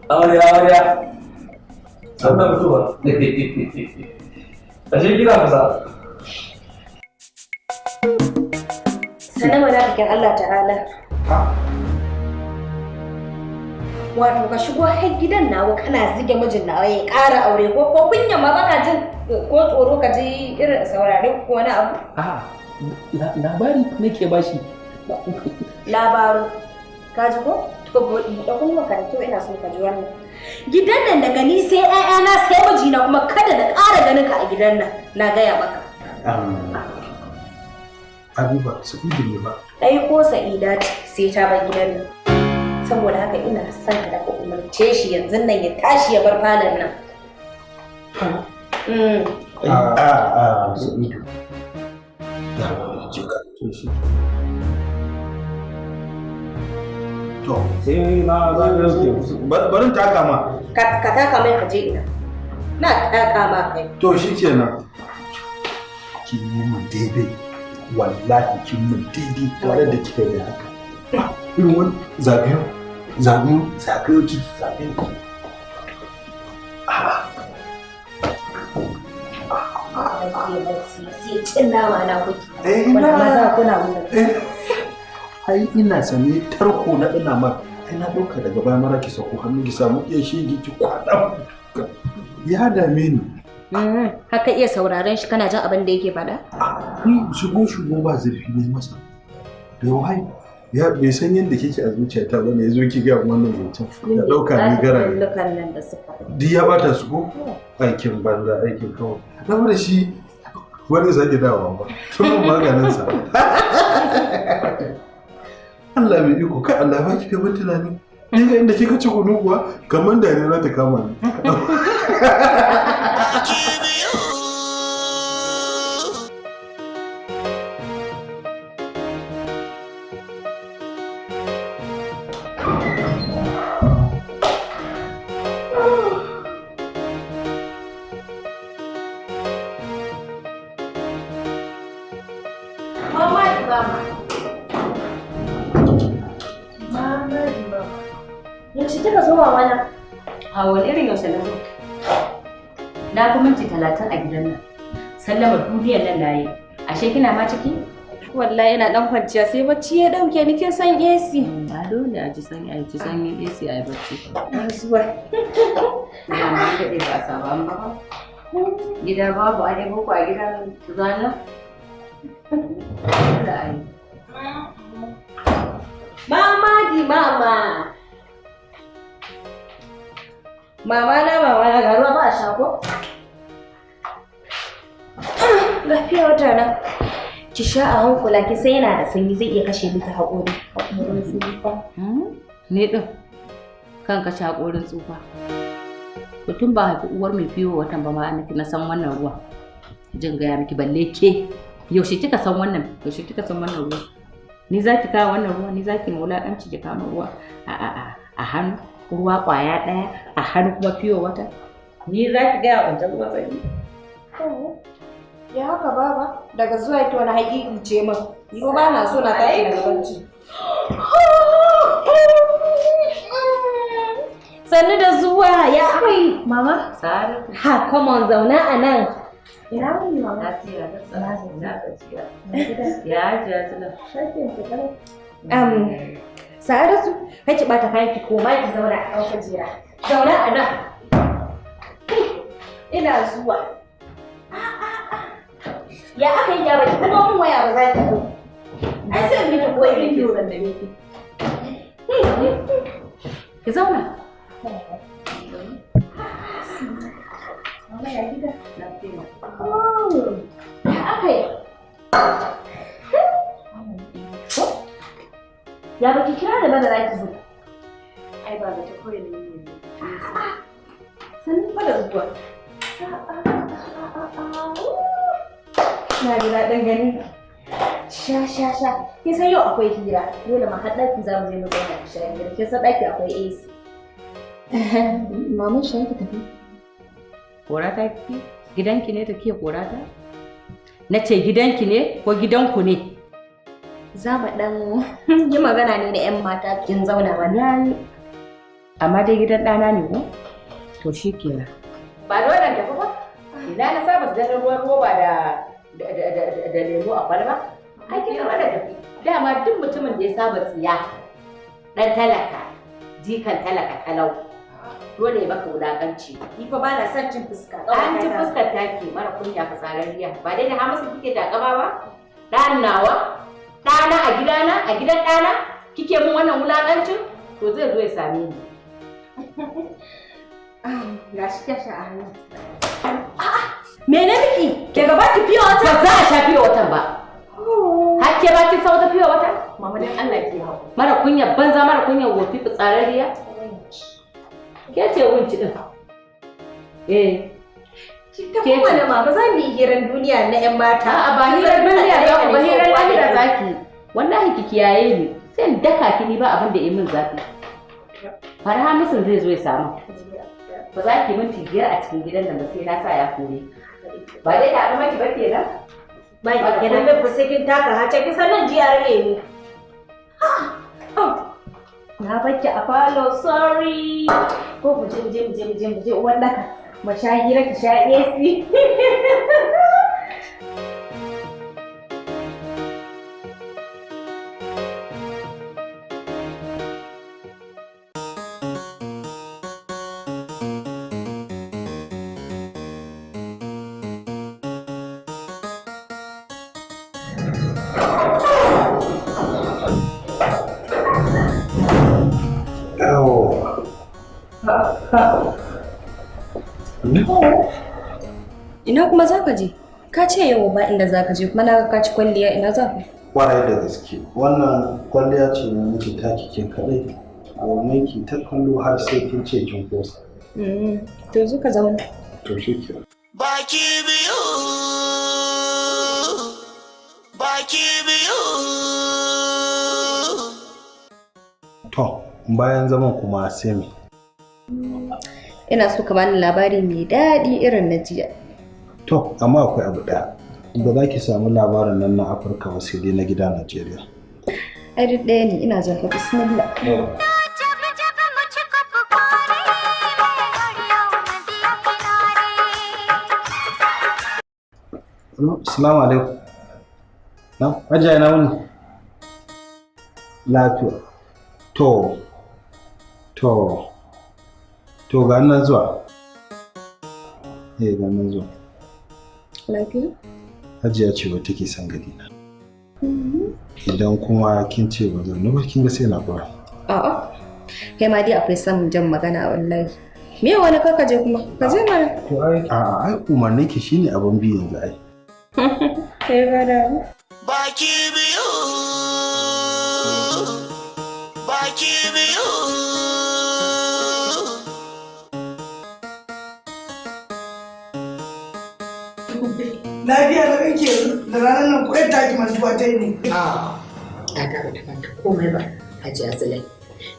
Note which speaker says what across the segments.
Speaker 1: Amarya. Sannan mutuwa. Ashe kina kusa.
Speaker 2: Sannan mala'ikan Allah ta'ala. Wato ka shigo har gidan nawa kana zige mijin nawa ya ƙara aure ko kunya ma baka jin ko tsoro ka ji irin saurare ko wani abu?
Speaker 1: A'a, labari nake bashi.
Speaker 2: Labaru. Ka ji ko? To da kuma ka to ina so ka ji wannan. Gidan nan daga ni sai ƴaƴana sai mijina kuma kada na ƙara ganin ka a gidan nan. Na gaya maka.
Speaker 3: Habiba, Sa'idu ne ba.
Speaker 2: Ai ko Sa'ida ce sai ta bar gidan nan. Saboda haka ina son ka da ka umarce shi yanzu nan ya tashi ya bar falon nan.
Speaker 3: Sa'idu. To,
Speaker 1: Sai na
Speaker 3: barin taka ma.
Speaker 2: Ka taka mai ka je ina. Na taka ma kai.
Speaker 3: To shi kenan. Kin yi mun daidai. Wallahi kin mun daidai tare da kika yi haka. Irin wani zagayo ki.
Speaker 2: Sai cin nama na kuke. Wanda maza kuna mun.
Speaker 3: Ai ina sane tarko na ina ma. Ai na dauka daga baya mara ki sako hannu ki samu iya shege ki kwada. Ya dame ni.
Speaker 2: Haka iya sauraron shi kana jin abin da yake faɗa?
Speaker 3: Ni shigo ba zurfi ne masa. Da wai ya bai san yadda kike a zuciyata bane yazo ki ga wannan zancen. Ya dauka ni gara.
Speaker 2: Lukan nan da suka.
Speaker 3: Duk ya bata su ko? Aikin banza aikin kawai. Kamar da shi wani sake dawowa ba. Tun maganin sa. Allah mai iko kai Allah ba ki kai tunani. Ni inda kika ci kunu kuwa kamar da ne za ta kama ni.
Speaker 2: Yaushe kika zo wa mana?
Speaker 4: A wani irin yaushe na zo? Na fi minti 30 a gidan nan. Sallama duniyar nan na yi. Ashe kina ma ciki?
Speaker 2: Wallahi ina dan kwanciya sai bacci ya dauke ni kin san AC.
Speaker 4: A dole a ji sanyi AC a yi bacci.
Speaker 2: Zuwa.
Speaker 4: Ina ma daɗe ba a saba ba. Gida babu a ɗaya boko a gidan zana? Dole a yi.
Speaker 2: Mama. Mama na ga ruwa ba a sha ko? Lafiya wata nan. Ki sha a hankula ki sai yana da sanyi zai iya kashe miki haƙori.
Speaker 4: Ne ɗin kan kashe haƙorin tsufa. Mutum ba haifi uwar mai fiyo watan ba ma na san wannan ruwa. Jin gaya miki balle ke. Yaushe kika san wannan ruwa? Ni za ki kawo wannan ruwa, ni za ki wulaƙanci ki kawo ruwa. A hannu. Ruwa kwaya ɗaya a hannu kuma fiyo wata. Ni za ki gaya wancan ruwa sanyi.
Speaker 2: Ya haka baba daga zuwa ita wani haƙiƙi ce min. Ko ba na so na tashi daga bacci. Sannu da zuwa ya akwai mama.
Speaker 4: Sa'adatu.
Speaker 2: Ha come on zauna a nan.
Speaker 4: Ina wani mama? Na tsira da tsara na gajiya. Ya ji ya tuna.
Speaker 2: Shakin ki kana. Sa'adatu, kake bata kayan ki koma ki zauna a kan kujera. Zauna a nan. Ina zuwa. Ya aka yi ya baki kuma mun waya ba za ki zo. Ai sai miki koyi miki zan da miki.
Speaker 4: Ki zauna.
Speaker 2: Mama ya gida. Lafiya. Ya aka yi. Ya baki kira da bada za ki zo. Ai ba ta koyi da ni ne. Sun fada zuwa. Na ji daɗin gani. Sha. Kin san yau akwai hira. Dole ma har ɗaki za mu je mu zauna ki sha hira. Kin san ɗaki akwai AC. Maman shi ki tafi.
Speaker 4: Kora ta ki? Gidanki ne take kora ta? Na ce gidanki ne ko gidanku ne?
Speaker 2: Za mu ɗan yi magana ne da 'yan mata kin zauna ba.
Speaker 4: Amma dai gidan ɗana ne ko? To shi kenan. Ba da wannan tafi ba? Ina na saba da ruwan roba da lemo a kwalba? Ai kin da tafi. Dama duk mutumin da ya saba tsiya dan talaka, jikan talaka kalau. Dole ya baka wulakanci. Ni fa ba na son cin fuska. An ci fuskar take mara kunya fitsararriya. Ba dai da Hamisu kike takama ba? Ɗan nawa? Ɗana a gidana? A gidan ɗana? Kike mun wannan wulakancin? To zai zo ya same ni.
Speaker 2: Ga shi tashi a hannu. Mene miki? Ke gaba ki fiye wata?
Speaker 4: Ba za a sha fiye watan ba. Har ke ba ki sauta fiye wata? Mama dan Allah ki hau. Mara kunya banza mara kunya wofi fitsararriya. Ke ce wunci din.
Speaker 2: Ta kuma da mama za mu yi hirar duniya na 'yan mata.
Speaker 4: A'a ba hirar duniya za ku ba hirar lahira zaki. Wallahi ki kiyaye ni. Sai in daka ki ni ba abin da yi min zafi. Farha musun zai zo ya samu. Ba za ki minti 5 a cikin gidan nan ba sai na sa ya kore. Ba dai da abin maki ba kenan?
Speaker 2: Ba ki kenan bai fa sai kin taka hace ki sanan jiya rage ni. Na bacci a falo sorry. Ko mu je uwan daka. Mu sha hira ki sha AC. Ina kuma za ka je? Ka ce yau ba inda za ka je kuma na ka ci kwalliya ina za ka?
Speaker 3: Kwarai da gaske. Wannan kwalliya ce na miki ta kike kaɗai. Domin ki ta kallo har sai kin ce kin kosa.
Speaker 2: To zo ka zauna.
Speaker 3: To shi ke.
Speaker 5: Baki biyu. Baki biyu.
Speaker 3: To, bayan zaman kuma sai me?
Speaker 2: Ina so ka bani labari mai daɗi irin na jiya.
Speaker 3: To, amma akwai abu ɗaya. Ba za ki samu labarin nan na Afirka ba sai dai na gida Najeriya.
Speaker 2: Ai duk ɗaya ne ina jin ka bismillah.
Speaker 3: Assalamu alaikum. Na, ajiya na wuni. Lafiya. To ga nan zuwa. Ga nan zuwa.
Speaker 2: Lafiya?
Speaker 3: Hajiya ce wata take son gani na. Idan kuma kin ce ba zan ba kin ga sai na fara.
Speaker 2: A'a. Kai ma dai akwai son jan magana wallahi. Me wani kaka je kuma? Ka je mana.
Speaker 3: To ai umarni ki shine abin bi yanzu ai.
Speaker 2: Kai ba da.
Speaker 5: Baki biyu. Baki biyu.
Speaker 6: Lafiya da kake da ranar nan koyar taki mantuwa ta yi ne.
Speaker 4: Ta ba ta manta komai ba, Hajiya Zulai.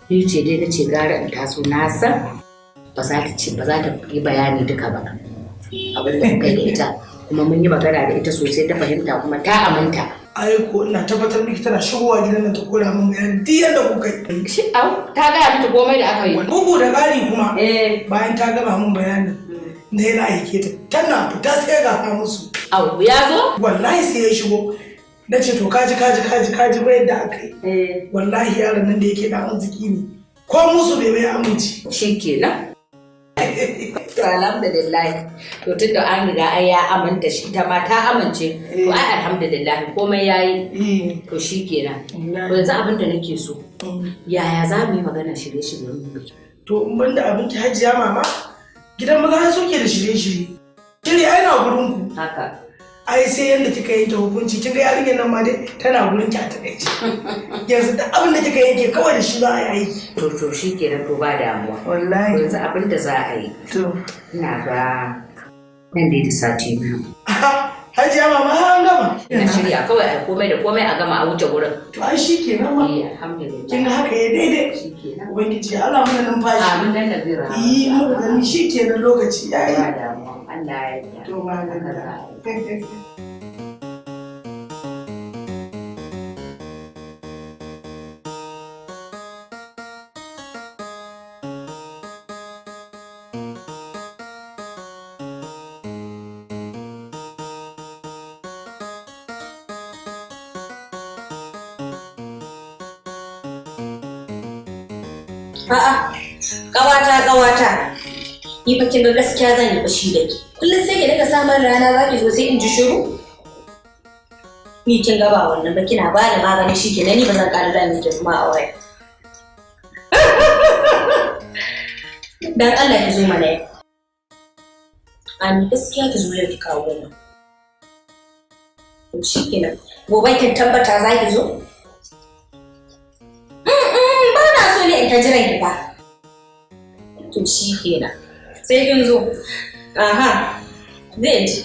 Speaker 4: Ni ce dai nace gara in taso na san ba za ta yi bayani duka ba. Abin da kai da ita kuma mun yi magana da ita sosai ta fahimta kuma ta aminta.
Speaker 6: Ai ko ina tabbatar miki tana shigowa gidan nan ta kora min bayani duk yadda kuka yi.
Speaker 4: Shi ta gaya miki komai da aka yi.
Speaker 6: Bugu da ƙari kuma bayan ta gama min bayanin na yana aike ta tana fita sai ga ta musu.
Speaker 4: Au ya zo?
Speaker 6: Wallahi sai ya shigo. Na ce to kaji ba yadda aka yi. Wallahi yaron nan da yake da arziki ne. Ko musu bai amince.
Speaker 4: Shi kenan. To alhamdulillah. To tun da an riga ai ya aminta shi ta ma ta amince. To ai alhamdulillah komai yayi. To shi kenan. To yanzu abin da nake so. Yaya za mu yi magana shirye-shiryen biki?
Speaker 6: To in banda abinki Hajiya mama gidan maza soke da shirye-shirye. Shiri ai na gurin ku.
Speaker 4: Haka.
Speaker 6: Ai sai yanda kika yanke hukunci kin ga yarinyar nan ma dai tana gurin ki a takaice. Yanzu da abin da kika yanke kawai da shi za a yi aiki.
Speaker 4: To shikenan to ba damuwa.
Speaker 6: Wallahi.
Speaker 4: Yanzu abin da za a yi.
Speaker 6: To
Speaker 4: ina ga nan dai da sati 2.
Speaker 6: Hajiya mama an gama.
Speaker 4: Ina shirya kawai a komai da komai a gama a wuce gurin.
Speaker 6: To ai shikenan ma.
Speaker 4: Alhamdulillah.
Speaker 6: Kin ga haka ya daidai.
Speaker 4: Shikenan.
Speaker 6: Ubangiji Allah mana numfashi.
Speaker 4: Amin dan da zai rahama.
Speaker 6: Mu gani shikenan lokaci yayi.
Speaker 4: Ba damuwa. Allah ya yarda.
Speaker 6: To ma ga.
Speaker 2: A'a, ƙawata. Ni fa kin ga gaskiya zan yi bashi da ki. Kullum sai ki daga samun rana za ki zo sai in ji shiru. Ni kin ga ba wannan ba kina ba da magani shikenan ni ba zan ƙara da miki kuma a waya. Dan Allah ki zo mana yau. Ani gaskiya ki zo yau ki kawo wannan. To shikenan. Gobe kin tabbata za ki zo? Ba na so ne in ta jiran ki fa. To shikenan. Sai kin zo. Aha. Zai ji.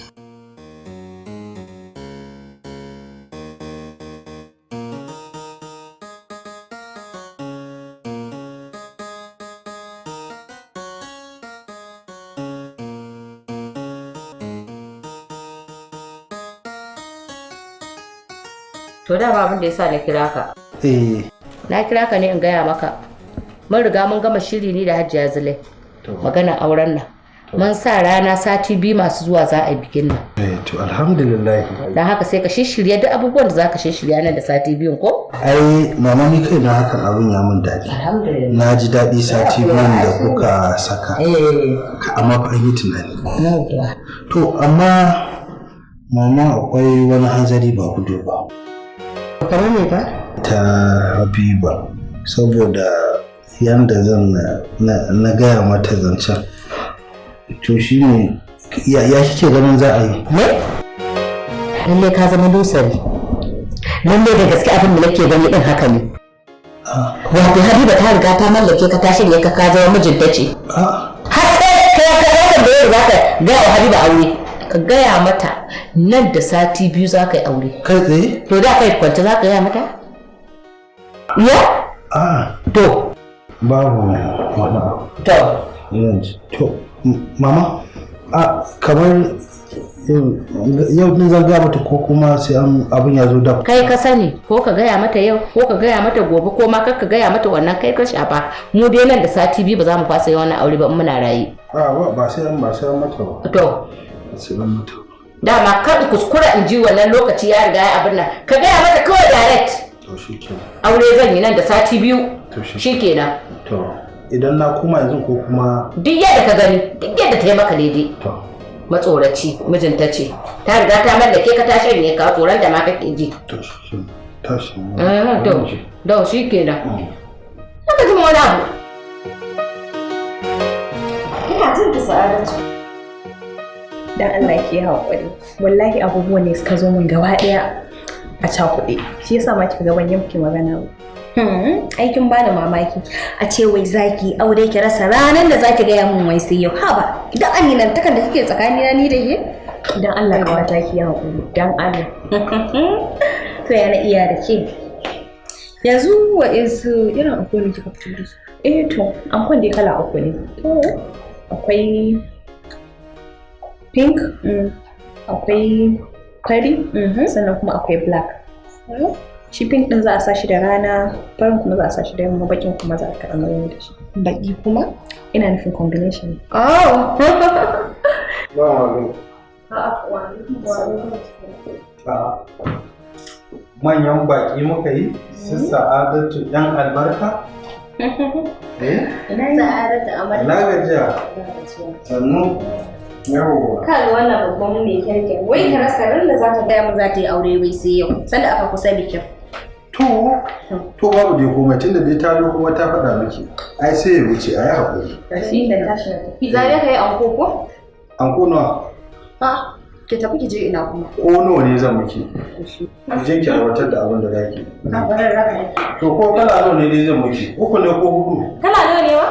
Speaker 4: To da abin da yasa na kira ka. Na kira ka ne in gaya maka. Mun riga mun gama shiri ni da Hajiya Zulai. Magana auren nan. Mun sa rana sati 2 masu zuwa za a yi bikin nan.
Speaker 3: To alhamdulillah.
Speaker 4: Dan haka sai ka shirya duk abubuwan da zaka shirya nan da sati 2 ko?
Speaker 3: Ai mama ni kai na hakan abin ya mun daɗi.
Speaker 4: Alhamdulillah.
Speaker 3: Na ji daɗi sati 2 da kuka saka. Amma fa yi tunani. To amma mama akwai wani hanzari ba gudu ba.
Speaker 4: Kamar me ba?
Speaker 3: Ta Habiba saboda yanda zan na gaya mata zancen. To shi ne ya kike ganin za a yi?
Speaker 4: Me? Lalle ka zama dusari. Lalle da gaske abin da nake gani din haka ne. Wato Habiba ta riga ta mallake ka ta shirye ka zama mijinta ce. Har sai ka da yau za ka ga Habiba aure. Ka gaya mata nan da sati 2 za ka yi aure.
Speaker 3: Kai tsaye?
Speaker 4: To da kai kwanta za ka gaya mata? Ya? To.
Speaker 3: Babu wani abu.
Speaker 4: To.
Speaker 3: Yanzu. To. Mama, kamar yau din zan gaya mata ko kuma sai abin ya zo da.
Speaker 4: Kai ka sani ko ka gaya mata yau ko ka gaya mata gobe ko ma kar ka gaya mata wannan kai ka shafa. Mu dai nan da sati 2 ba za mu fasa wannan aure ba in muna rayi.
Speaker 3: Ba sai mata ba.
Speaker 4: To.
Speaker 3: Sai mata.
Speaker 4: Dama kar kuskura in ji wannan lokaci ya riga ya abin nan. Ka gaya mata kawai direct.
Speaker 3: To shikenan.
Speaker 4: Aure zan yi nan da sati 2. Shikenan.
Speaker 3: To. Idan na koma yanzu ko kuma
Speaker 4: duk yadda ka gani duk yadda ta yi maka daidai matsoraci mijinta ce ta riga ta mallake ka ta shanye ka tsoron da ma kake ji
Speaker 3: to shi tashi
Speaker 4: to shi kenan haka jin wani abu ina jin ta sa'adatu
Speaker 7: dan Allah ke haƙuri wallahi abubuwan ne suka zo min gaba ɗaya a cakuɗe shi yasa ma kika ga ban yanke magana ba
Speaker 2: aikin bani mamaki a ce wai zaki aure ki rasa ranar da zaki gaya mun wai sai yau haba idan aminan takan da kike tsakanina ni da ke
Speaker 7: dan Allah ka mata ki hakuri dan Allah
Speaker 2: to yana iya da ke
Speaker 7: yanzu wa isu irin akwai ne kika fito da su to akwai dai kala uku ne akwai pink akwai fari sannan kuma akwai black shi pink din za a sa shi da rana farin kuma za a sa shi da yamma bakin kuma za a kaɗa mai da shi baki kuma ina nufin combination
Speaker 3: manyan baki muka yi su sa'adatu yan albarka
Speaker 2: ina sa'adatu amarya
Speaker 3: na gajiya sannu yawwa
Speaker 2: kan wannan babban mai kirkin wai ka rasa ran da za ta gaya mu za ta yi aure wai sai yau sanda aka kusa bikin
Speaker 3: to babu dai komai tunda dai ta zo kuma ta faɗa miki ai sai ya wuce ai hakuri
Speaker 2: shi da tashi na tafi zare ka yi anko ko
Speaker 3: anko nawa
Speaker 2: ki tafi ki je ina kuma
Speaker 3: ko nawa ne zan miki ki je ki aiwatar da abin da zaki to ko kala nawa ne dai zan miki 3 ne ko 4
Speaker 2: kala nawa ne wa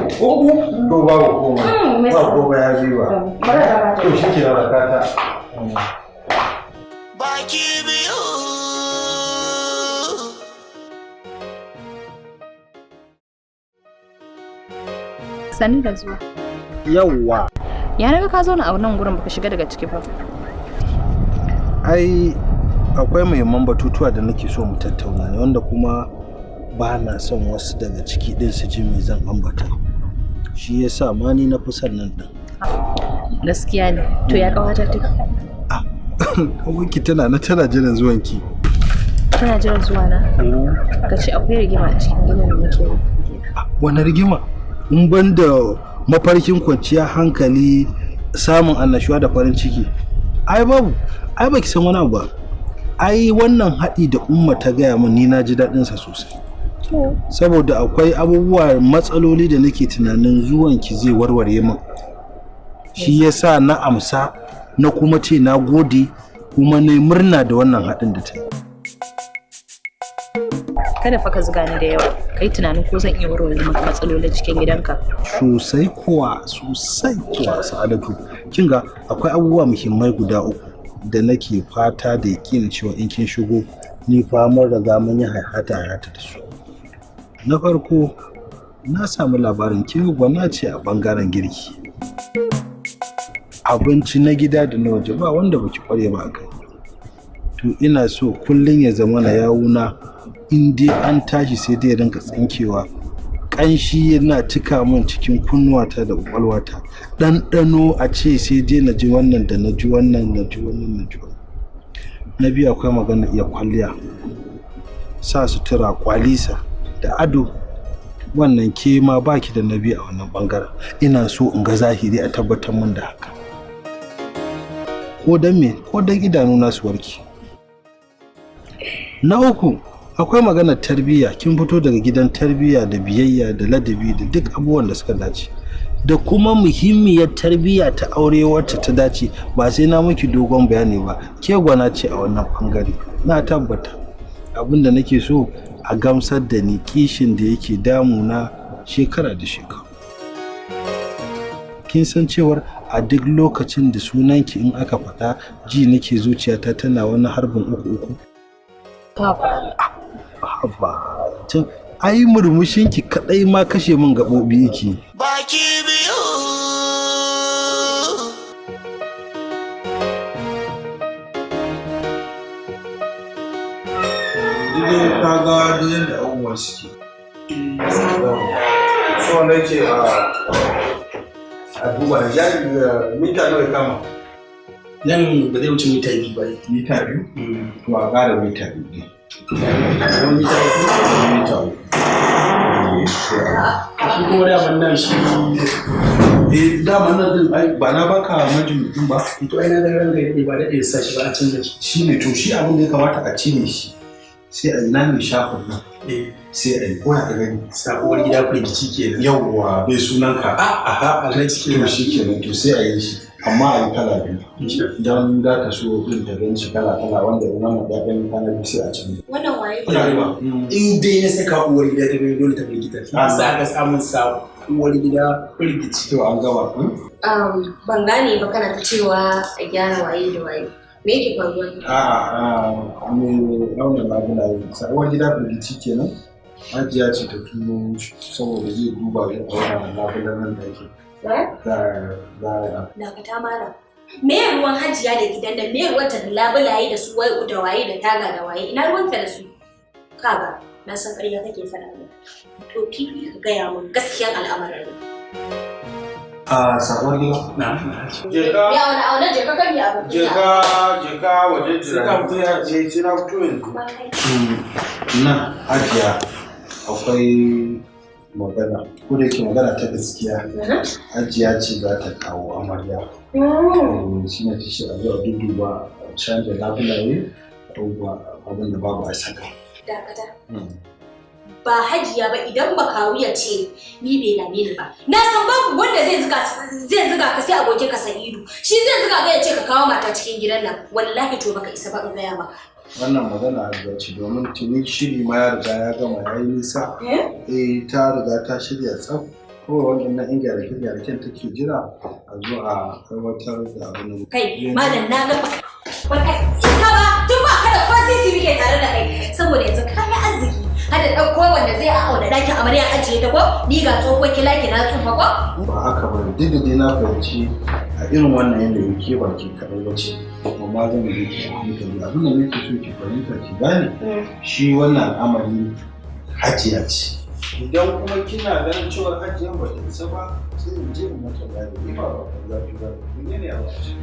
Speaker 3: 3 to babu komai ba komai ya ziwa to shi ke da rakata
Speaker 5: baki biyu
Speaker 7: sani da zuwa
Speaker 3: yawwa
Speaker 7: ya naga ka zauna a wannan gurin baka shiga daga ciki ba
Speaker 3: ai akwai muhimman batutuwa da nake so mu tattauna ne wanda kuma ba na son wasu daga ciki din su ji me zan ambata shi yasa ma ni na fi son nan din
Speaker 7: gaskiya ne to ya kawata take
Speaker 3: wanki tana jiran zuwanki
Speaker 7: tana jiran zuwa na ka ce akwai rigima a cikin gidan da nake
Speaker 3: wani rigima in ban da mafarkin kwanciya hankali samun annashuwa da farin ciki ai babu ai baki san wani abu ba ai wannan haɗi da umma ta gaya min ni na ji daɗinsa sosai saboda akwai abubuwa matsaloli da nake tunanin zuwanki zai warware min shi yasa na amsa na kuma ce na gode kuma na murna da wannan haɗin da ta yi.
Speaker 7: Kada fa ka zuga ni da yawa kai tunanin ko zan iya warware maka matsalolin cikin gidanka.
Speaker 3: Sosai kuwa Sa'adatu kin ga akwai abubuwa muhimmai guda uku da nake fata da yakin cewa in kin shigo ni fa mun riga mun yi hayata da su. Na farko na samu labarin kin gwana ce a bangaren girki. Abinci na gida da na waje ba wanda baki kware ba kai. To ina so kullun ya zama na yawuna in dai an tashi sai dai rinka tsinkewa kanshi yana cika min cikin kunnuwata da kwakwalwata ɗanɗano a ce sai dai na ji wannan da na ji wannan na biyu akwai magana iya kwalliya sa sutura kwalisa da ado wannan ke ma baki da nabi a wannan bangaren ina so in ga zahiri a tabbatar min da haka ko dan me ko dan idanuna su warke. Na uku akwai maganar tarbiyya kin fito daga gidan tarbiyya da biyayya da ladabi da duk abubuwan da suka dace da kuma muhimmiyar tarbiyya ta aure wacce ta dace ba sai na miki dogon bayani ba ke gwana ce a wannan bangare na tabbata abinda nake so a gamsar da ni kishin da yake damuna shekara da shekaru kin san cewar a duk lokacin da sunanki in aka faɗa ji nake zuciyata tana wani harbin uku Haba, tun ai murmushinki kadai ma kashe min gabobi yake.
Speaker 5: Baki biyu.
Speaker 3: Dide ka ga yadda abubuwan suke. So nake a duba da jari mita nawa kama.
Speaker 1: Nan ba zai wuce mita 2 ba.
Speaker 3: Mita 2? To a ƙara mita 2 ne.
Speaker 1: Shi kuma daman nan shi
Speaker 3: daman nan din ai ba na baka majin din ba
Speaker 1: to ai na da ranga yake ba da sa shi ba a canza shi
Speaker 3: shine to shi abin da ya kamata a cire shi sai a ina ne shafin nan sai a yi koya da gani
Speaker 1: sabuwar gida firgici kenan
Speaker 3: yawwa bai sunanka
Speaker 1: alhaji
Speaker 3: to shi kenan to sai a yi shi amma a yi kala biyu don da ta so din da gani shi kala wanda wannan da gani kana bi sai a canza
Speaker 2: Wannan waye?
Speaker 1: Rayuwa. In dai na saka uwar gida ta gani dole ta firgita. Ba sa ka samun sa uwar gida firgici.
Speaker 3: to an gaba
Speaker 2: Ban gane ba kana ta cewa a gyara waye da waye. Me yake faruwa?
Speaker 3: me launin labulaye sabuwar gida firgici kenan hajiya ce ta tuno saboda zai duba ya aura labulan nan da yake
Speaker 2: Dakata mara. Me ruwan hajiya da gidan da me ruwanta da labulaye da su da waye da taga da waye ina ruwanta da su? Kaga na san ƙarya kake faɗa min. To fili ka gaya min gaskiyar al'amarin nan.
Speaker 3: sabuwar gida
Speaker 2: Ya wani auna je ka kan ya abin.
Speaker 3: je ka waje jira ka fito ya je sai na fito yanzu na hajiya akwai magana ko da yake magana ta gaskiya hajiya ce za ta kawo amarya shi ne ta shi a zuwa duduba canza labulaye abin da babu a saka
Speaker 2: Dakata. Ba hajiya ba idan ba kawuya ce ni bai dame ni ba. Na san babu wanda zai zuga ka sai abokin ka Sa'idu. Shi zai zuga ga ya ce ka kawo mata cikin gidan nan. Wallahi to baka isa ba in gaya maka.
Speaker 3: wannan magana a ce domin tuni shiri ma ya riga ya gama ya yi nisa ta riga ta shirya tsaf kawai wannan na in gyarake-gyaraken take jira a zo a aiwatar da abin da
Speaker 2: kai malam na ga baka isa ba tun ba ka da kwasisi muke tare da kai saboda yanzu ka yi arziki hada ɗauko wanda zai auna ɗakin amarya ajiye ta ko ni ga tsohon kilaki na tsufa ko
Speaker 3: ba haka ba duk da dai na fahimci a irin wannan yanayi ke ba ke kaɗai ba ce amma zan yi ki hankali abin da nake so ki fahimta ki gane shi wannan al'amari hajiya ce idan kuma kina ganin cewa hajiyan ba ta isa ba sai in je in mata bayani ni ba ban zafi ba ni ne a wasu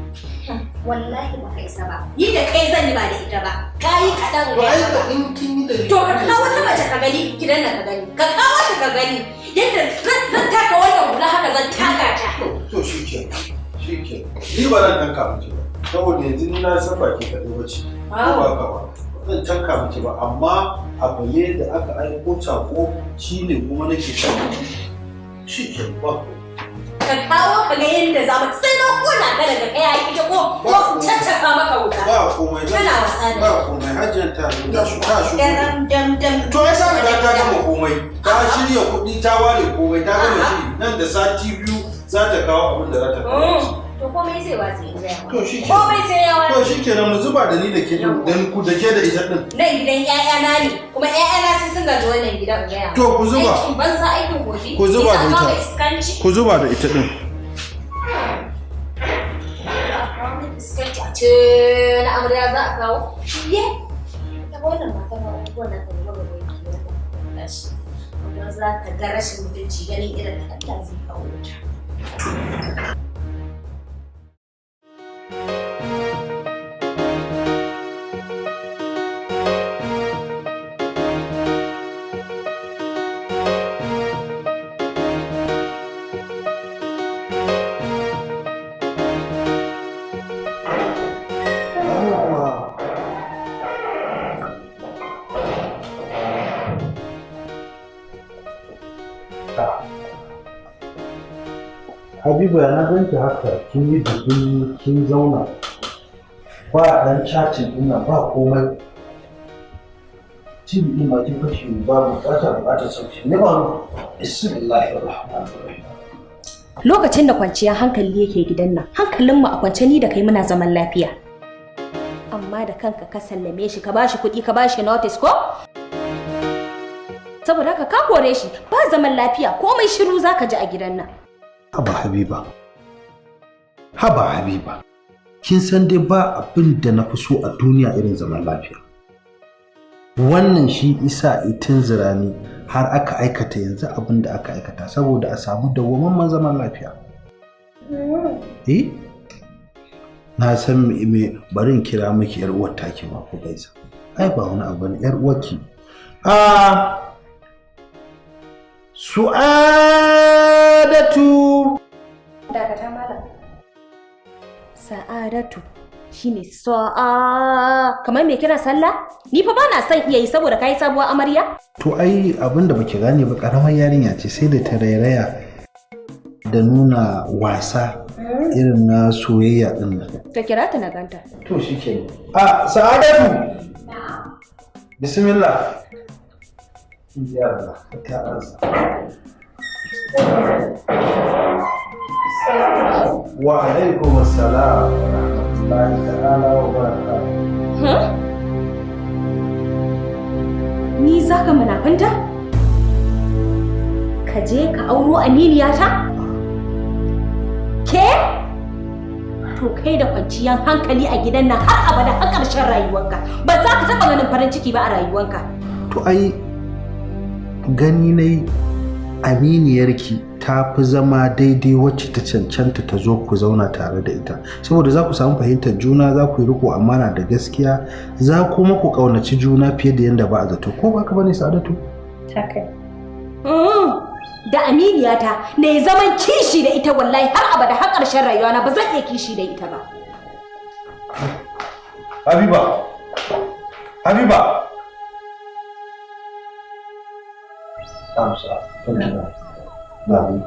Speaker 2: wallahi ba kai isa ba ni da kai zan yi ba da ita ba kai kadan
Speaker 3: to ai ka in kin yi da
Speaker 2: to ka kawo wata mace ka gani gidan nan ka gani ka kawo ta ka gani yadda zan taka wannan hula haka zan taka ta
Speaker 3: to shikenan ni ba zan tanka miki ba saboda yanzu ni na san ba ke kaɗai ba ce ko ba ka ba zan tanka miki ba amma abu ne da aka aiko sako shine kuma nake son shi ke ba
Speaker 2: ka kawo ka ga yadda za mu sai na kona ka daga kai ai kike ko tattaka maka wuta
Speaker 3: ba komai
Speaker 2: kana wasa da
Speaker 3: ba komai hajjan ta da shi
Speaker 2: dam
Speaker 3: to ai sai ta gama komai ta shirya kuɗi ta ware komai ta gama shiri nan da sati biyu za ta kawo abin da za ta kawo
Speaker 2: to komai zai watsi in gaya
Speaker 3: to shi
Speaker 2: komai sai ya watsi
Speaker 3: to shi kenan mu zuba da ni da ke dan ku da ke da ita din
Speaker 2: nan gidan ƴaƴana ne kuma ƴaƴana sai sun gaji wannan gidan in gaya
Speaker 3: to ku zuba
Speaker 2: aikin ban sa aikin gobe
Speaker 3: ku zuba da ita ku zuba da ita din
Speaker 2: iskanci a ce na amarya za a kawo ye ta wannan mata ba wannan ta ba ba ba shi amma za ka ga rashin mutunci ganin irin da Allah zai kawo ta
Speaker 3: Habiba na ganki haka kin yi dubi kin zauna ba dan chatting din nan ba komai TV din ma kin fashi ba bukatar sauki ne ba bismillahir rahmanir rahim
Speaker 2: lokacin da kwanciyar hankali yake gidan nan hankalinmu a kwance ni da kai muna zaman lafiya amma da kanka ka sallame shi ka bashi kuɗi ka bashi notice ko saboda haka ka kore shi ba zaman lafiya komai shiru zaka ji a gidan nan
Speaker 3: Haba Habiba, kin san dai ba abin da na fi so a duniya irin zaman lafiya. Wannan shi isa itin zirani har aka aikata yanzu abin da aka aikata saboda a samu dawwammamen zaman lafiya. Na san me bari in kira miki yar uwar take ma ko gaisa. Ai ba wani abu ne yar uwarki. Su'adatu.
Speaker 2: Dakata malam. Sa'adatu shine sa'a kamar me kira sallah? Ni fa bana son iya yi saboda kai sabuwar amarya.
Speaker 3: To ai abinda baki gane ba karamar yarinya ce sai da ta rairaya da nuna wasa irin na soyayya din nan.
Speaker 2: Ta kira ta na ganta.
Speaker 3: To shikenan. Sa'adatu. Bismillah. Ya Allah, ta arza. Wa alaikum assalam wa rahmatullahi ta'ala wa barakatuh.
Speaker 2: Ni zaka munafanta? Ka je ka auro aminiyata? Ke? To kai da kwanciyar hankali a gidan nan har abada har ƙarshen rayuwarka. Ba za ka taɓa ganin farin ciki ba a rayuwarka.
Speaker 3: To ai gani nai aminiyarki ta fi zama daidai wacce ta cancanta ta zo ku zauna tare da ita saboda za ku samu fahimtar juna za ku yi riko amana da gaskiya za kuma ku ƙaunaci juna fiye da yadda ba a zato ko ba ka bane Sa'adatu?
Speaker 2: Haka. Da aminiyata ne zaman kishi da ita wallahi har abada har ƙarshen rayuwana ba zan iya kishi da ita ba.
Speaker 3: Habiba. Amsa. Babu.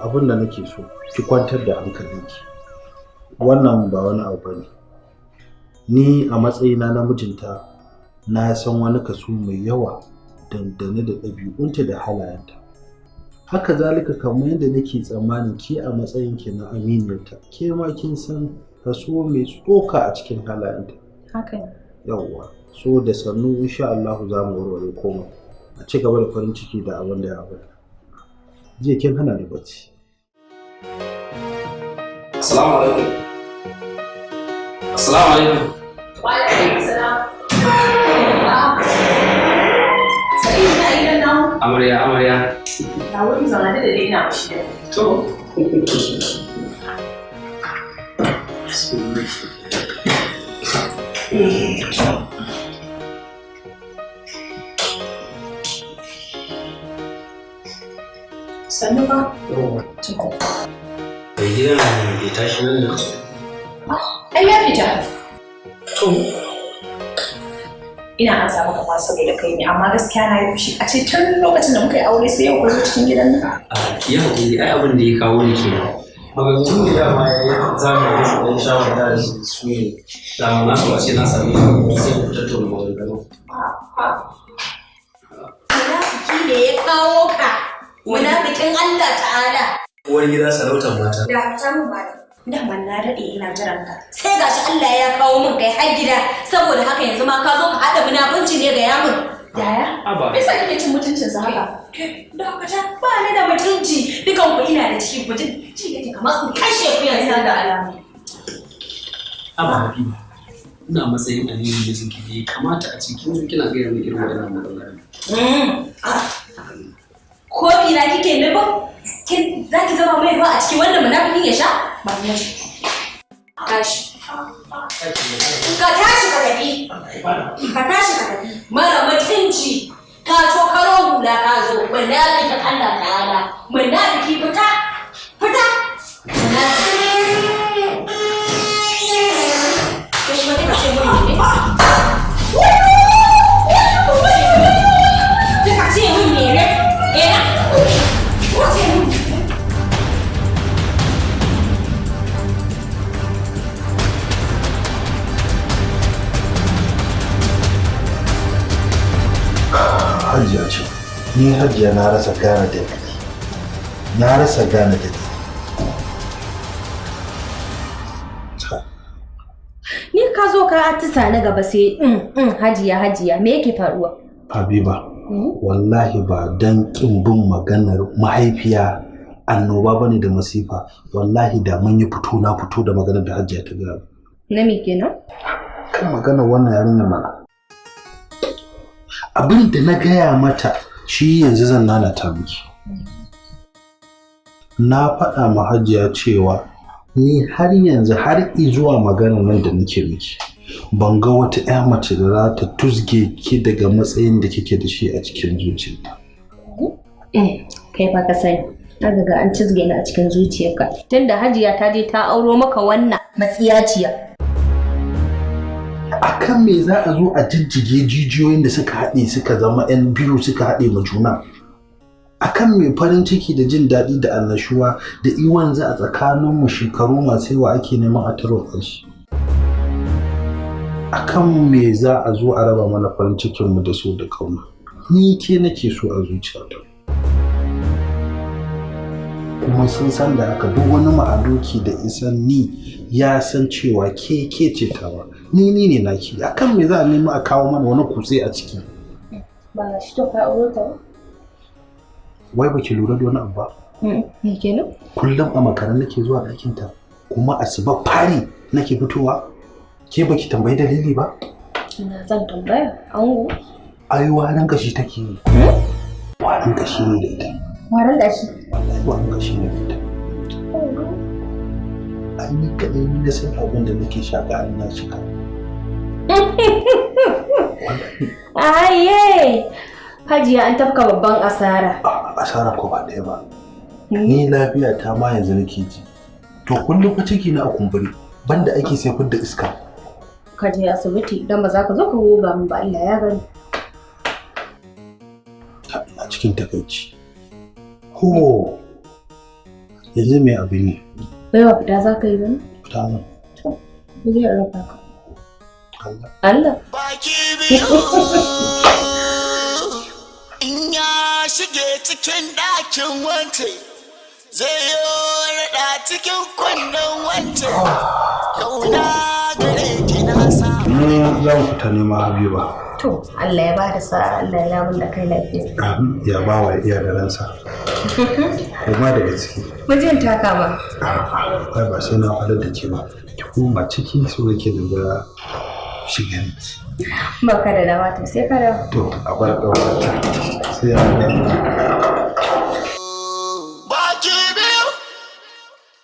Speaker 3: Abin da nake so ki kwantar da hankalinki. Wannan ba wani abu bane. Ni a matsayina na mijinta na san wani kaso mai yawa dangane da ɗabi'unta da halayenta. Haka zalika kamar yadda nake tsammanin ki a matsayinki na aminiyarta, ke ma kin san kaso mai tsoka a cikin halayenta.
Speaker 7: Haka ne.
Speaker 3: Yawwa, so da sannu insha Allah za mu warware komai. A ci gaba da farin ciki da abin da ya bada. Jiya kin hana ni bacci.
Speaker 8: Assalamu alaikum. Assalamu alaikum.
Speaker 7: Wa alaikum salam. Sai ina idan nan.
Speaker 8: Amarya.
Speaker 7: Na wuri zaune da dai ina shi da.
Speaker 8: To.
Speaker 7: Sannu ba?
Speaker 8: Bai gidan bai tashi nan da su.
Speaker 7: Ai ya fita.
Speaker 8: To.
Speaker 7: Ina an samu kama saboda kai ne amma gaskiya na yi fushi a ce tun lokacin da muka yi aure sai yau zo cikin gidan nan.
Speaker 8: Ya haƙuri ai abin da ya kawo ni kenan. Maganganu da dama ya zama da su ɗan shawarta da su ne. Dama na so a ce na sami sai ku tattauna maganganu.
Speaker 2: Munafiki ne ya kawo ka. Munafikin Allah ta'ala.
Speaker 8: Uwar gida sarautar mata.
Speaker 2: Da ta mu ba. Daman na daɗe ina jiran ka. Sai gashi Allah ya kawo min kai har gida saboda haka yanzu ma ka zo ka haɗa munafunci ne ga yamin. Yaya?
Speaker 8: Aba.
Speaker 7: Me yasa kike cin mutuncin sa haka?
Speaker 2: Dakata ba ni da mutunci dukan ku ina da ciki mutum ci yake kamar in kashe ku yanzu da alamu.
Speaker 8: Aba Habiba. Ina matsayin amini da suke yi kamata a cikin su kina gaya min irin waɗannan maganganu.
Speaker 2: Ko ina kike nufin? Kin za ki zama mai ruwa a cikin wannan munafikin ya sha? Ba ni shi. Tashi. Ka tashi ka tafi. Ka tashi ka tafi. Mara mutunci. Ka cokaro hula ka zo. Munafiki Allah ta'ala. Munafiki fita. Fita.
Speaker 3: Hajiya ce, ni hajiya na rasa gane da ni. Na rasa gane da ni.
Speaker 2: Ni ka zo ka atisa na gaba sai hajiya me yake faruwa?
Speaker 3: Habiba, wallahi ba dan kin bin maganar mahaifiya annoba bane da masifa, wallahi da mun yi fito na fito da maganar da hajiya ta gaya.
Speaker 2: Na me kenan?
Speaker 3: Kan maganar wannan yarinya mana. Abin da na gaya mata shi yanzu zan nanata miki. Na faɗa ma hajiya cewa ni har yanzu har zuwa maganar nan da nake miki ban ga wata ƴa mace da za ta tusge ki daga matsayin da kike da shi a cikin zuciyarta.
Speaker 2: Kai fa ka sani an ga an cizge ni a cikin zuciyarka tunda hajiya ta je ta auro maka wannan matsiyaciya.
Speaker 3: Akan me za a zo a jijjige jijiyoyin da suka haɗe suka zama 'yan biyu suka haɗe ma juna? Akan me farin ciki da jin daɗi da annashuwa da iwanzu a tsakaninmu shekaru masu yawa ake neman a tarwatsa shi? Akan me za a zo a raba mana farin cikinmu da so da kauna? Ni ke nake so a zuciyata. Kuma sun san da haka duk wani ma'adoki da isan ni ya san cewa ke ce tawa. Ni ne naki. Akan me za a nemi a kawo mana wani kutse a ciki?
Speaker 2: Ba shi to ka aure ta.
Speaker 3: Wai baki lura da wani abu ba?
Speaker 2: Me kenan?
Speaker 3: Kullum a makaran nake zuwa ɗakin ta kuma asuba fari nake fitowa. Ke baki tambayi dalili ba?
Speaker 2: Ina zan tambaya. Ango.
Speaker 3: Ai warin kashi take yi. Warin kashi ne da ita.
Speaker 2: Warin kashi?
Speaker 3: Wallahi warin kashi ne da ita. Ai ni kaɗai ni na san abin da nake shaka an na cika.
Speaker 2: Aye! Hajiya an tafka babban asara.
Speaker 3: Asara ko ba ɗaya ba. Ni lafiya ta ma yanzu nake ji. To kullum fa ciki na a kumburi banda ake sai fidda iska.
Speaker 2: Ka je asibiti dan ba za ka zo ka goga min ba Allah ya gani.
Speaker 3: Ina cikin takaici. Ho! Yanzu me abin ne?
Speaker 2: Baiwa fita za ka yi bane?
Speaker 3: Fita nan.
Speaker 2: To, zai raba ka.
Speaker 3: Allah.
Speaker 2: Allah.
Speaker 5: Baki biyu in ya shige cikin ɗakin wance zai yi raɗa cikin kunnen wance yau na gare ki na samu.
Speaker 3: Ni za mu fita neman Habiba.
Speaker 2: To, Allah ya bada sa'a, Allah ya lamun da kai lafiya.
Speaker 3: Ya ba wa iya da ransa. Kuma da gaske.
Speaker 2: Mijin taka ba.
Speaker 3: Ai ba sai na faɗa da ke ba. Ki koma ciki so yake daga shigan ki.
Speaker 2: Ba ka da dama to sai ka da.
Speaker 3: To, a bar kawai. Sai ya
Speaker 5: baki biyu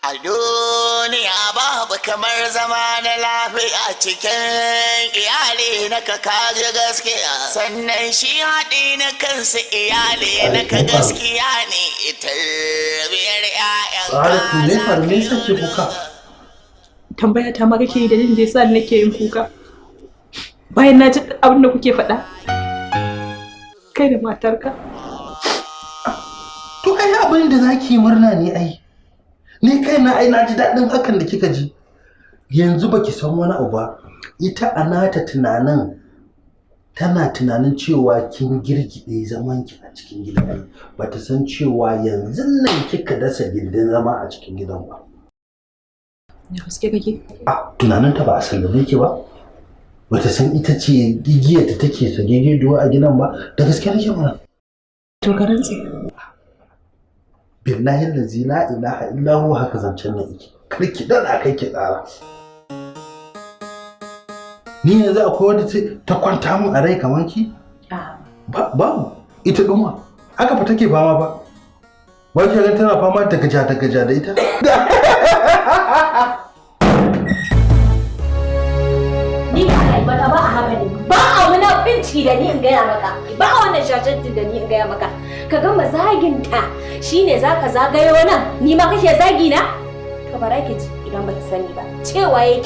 Speaker 5: a duniya babu kamar zama na lafiya cikin iyali na ka kaji gaskiya sannan shi haɗi na kansu iyali na ka gaskiya ne tarbiyar ƴaƴan
Speaker 3: me yasa ke kuka?
Speaker 7: Tambaya ta ma kake yi da jin da yasa nake yin kuka. Bayan na ji abin da kuke faɗa. Kai da matarka.
Speaker 3: To ai abin da zaki murna ne ai. Ni kaina ai na ji daɗin hakan da kika ji. Yanzu baki san wani abu ba. Ita a nata tunanin tana tunanin cewa kin girgide zaman ki a cikin gidan. Bata san cewa yanzu nan kika dasa gindin zama a cikin gidan ba.
Speaker 7: Da gaske kake?
Speaker 3: Tunanin ta ba a sallame ki ba. Bata san ita ce igiyar ta take sagege duwa a gidan ba. Da gaske nake mana.
Speaker 7: To ka rantse.
Speaker 3: Billahi allazi la ilaha illa huwa haka zancen nan yake. Kar ki dana kai ki tsara. Ni yanzu akwai wanda ta kwanta mun a rai kamar ki? Babu. Ita ɗuma. Haka fa take fama ba. Ba ki ga tana fama da gaja da ita?
Speaker 2: Ni ba a yi maka ba a haka ne. Ba a munafinci da ni in gaya maka. Ba a wannan shashanci da ni in gaya maka. Ka gama zaginta shine zaka zagayo nan ni ma kake zagi na? Ka bara ki ji idan baki sani ba. Cewa yayi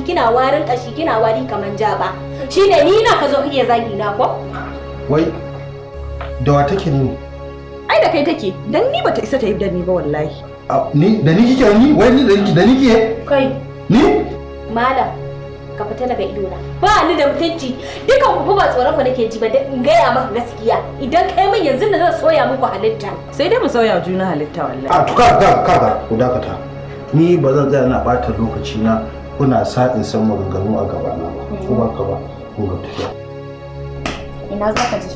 Speaker 2: kina warin kashi kina wari kaman jaba. Shine ni na ka zo kake zagi na ko?
Speaker 3: Wai da wa take ni?
Speaker 7: Ai da kai take. Dan ni bata isa ta yi da ni ba wallahi.
Speaker 3: Ni da ni kike ni? Wai ni da ni kike?
Speaker 2: Kai.
Speaker 3: Ni?
Speaker 2: Malam ka fita daga idona. Ba ni da mutunci. Dukan ku ba tsoron ku nake ji ba in gaya maka gaskiya. Idan kai min yanzu da zan soya muku halitta.
Speaker 7: Sai dai mu sauya juna halitta wallahi.
Speaker 3: To kaga ku dakata. Ni ba zan tsaya na ɓata lokaci na kuna sa in san maganganu a gaba na ba. Ko ba ka ba ku ga tafiya.
Speaker 2: Ina za ka je?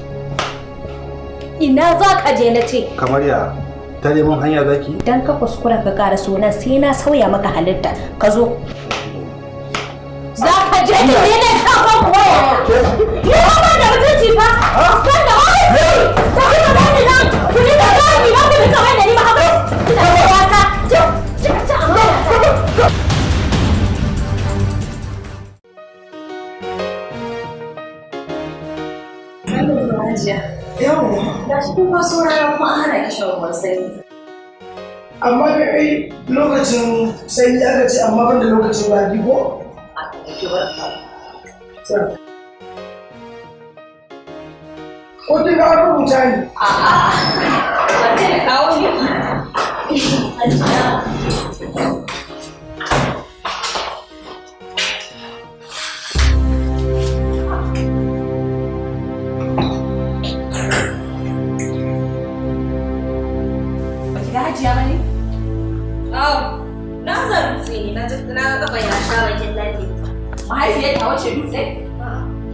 Speaker 2: Ina za ka je na ce?
Speaker 3: Kamar ya ta neman hanya zaki?
Speaker 2: Dan ka kuskura ka ƙara sunan sai na sauya maka halitta. Ka zo. Za ka je da ne na kafa kuwa yaya? Ni ba da mutunci fa! Kan da wani! Ta kuma ba ni nan! Ku ni da gani ba ku rika mai da ni ba haka! Kina da wata! Ci amana ta!
Speaker 6: Yawwa.
Speaker 2: Da shi kuma sauraron kuma ana kishin ruwan sanyi.
Speaker 6: Amma da kai lokacin sanyi aka ce amma ban da lokacin zafi ko? Ko kin ga an rubuta ni?
Speaker 2: Ba ta da kawo ni. Hajiya bane? Na zarutse ne, na gaba ya sha bakin lalle. Mahaifiyar ta wace dutse?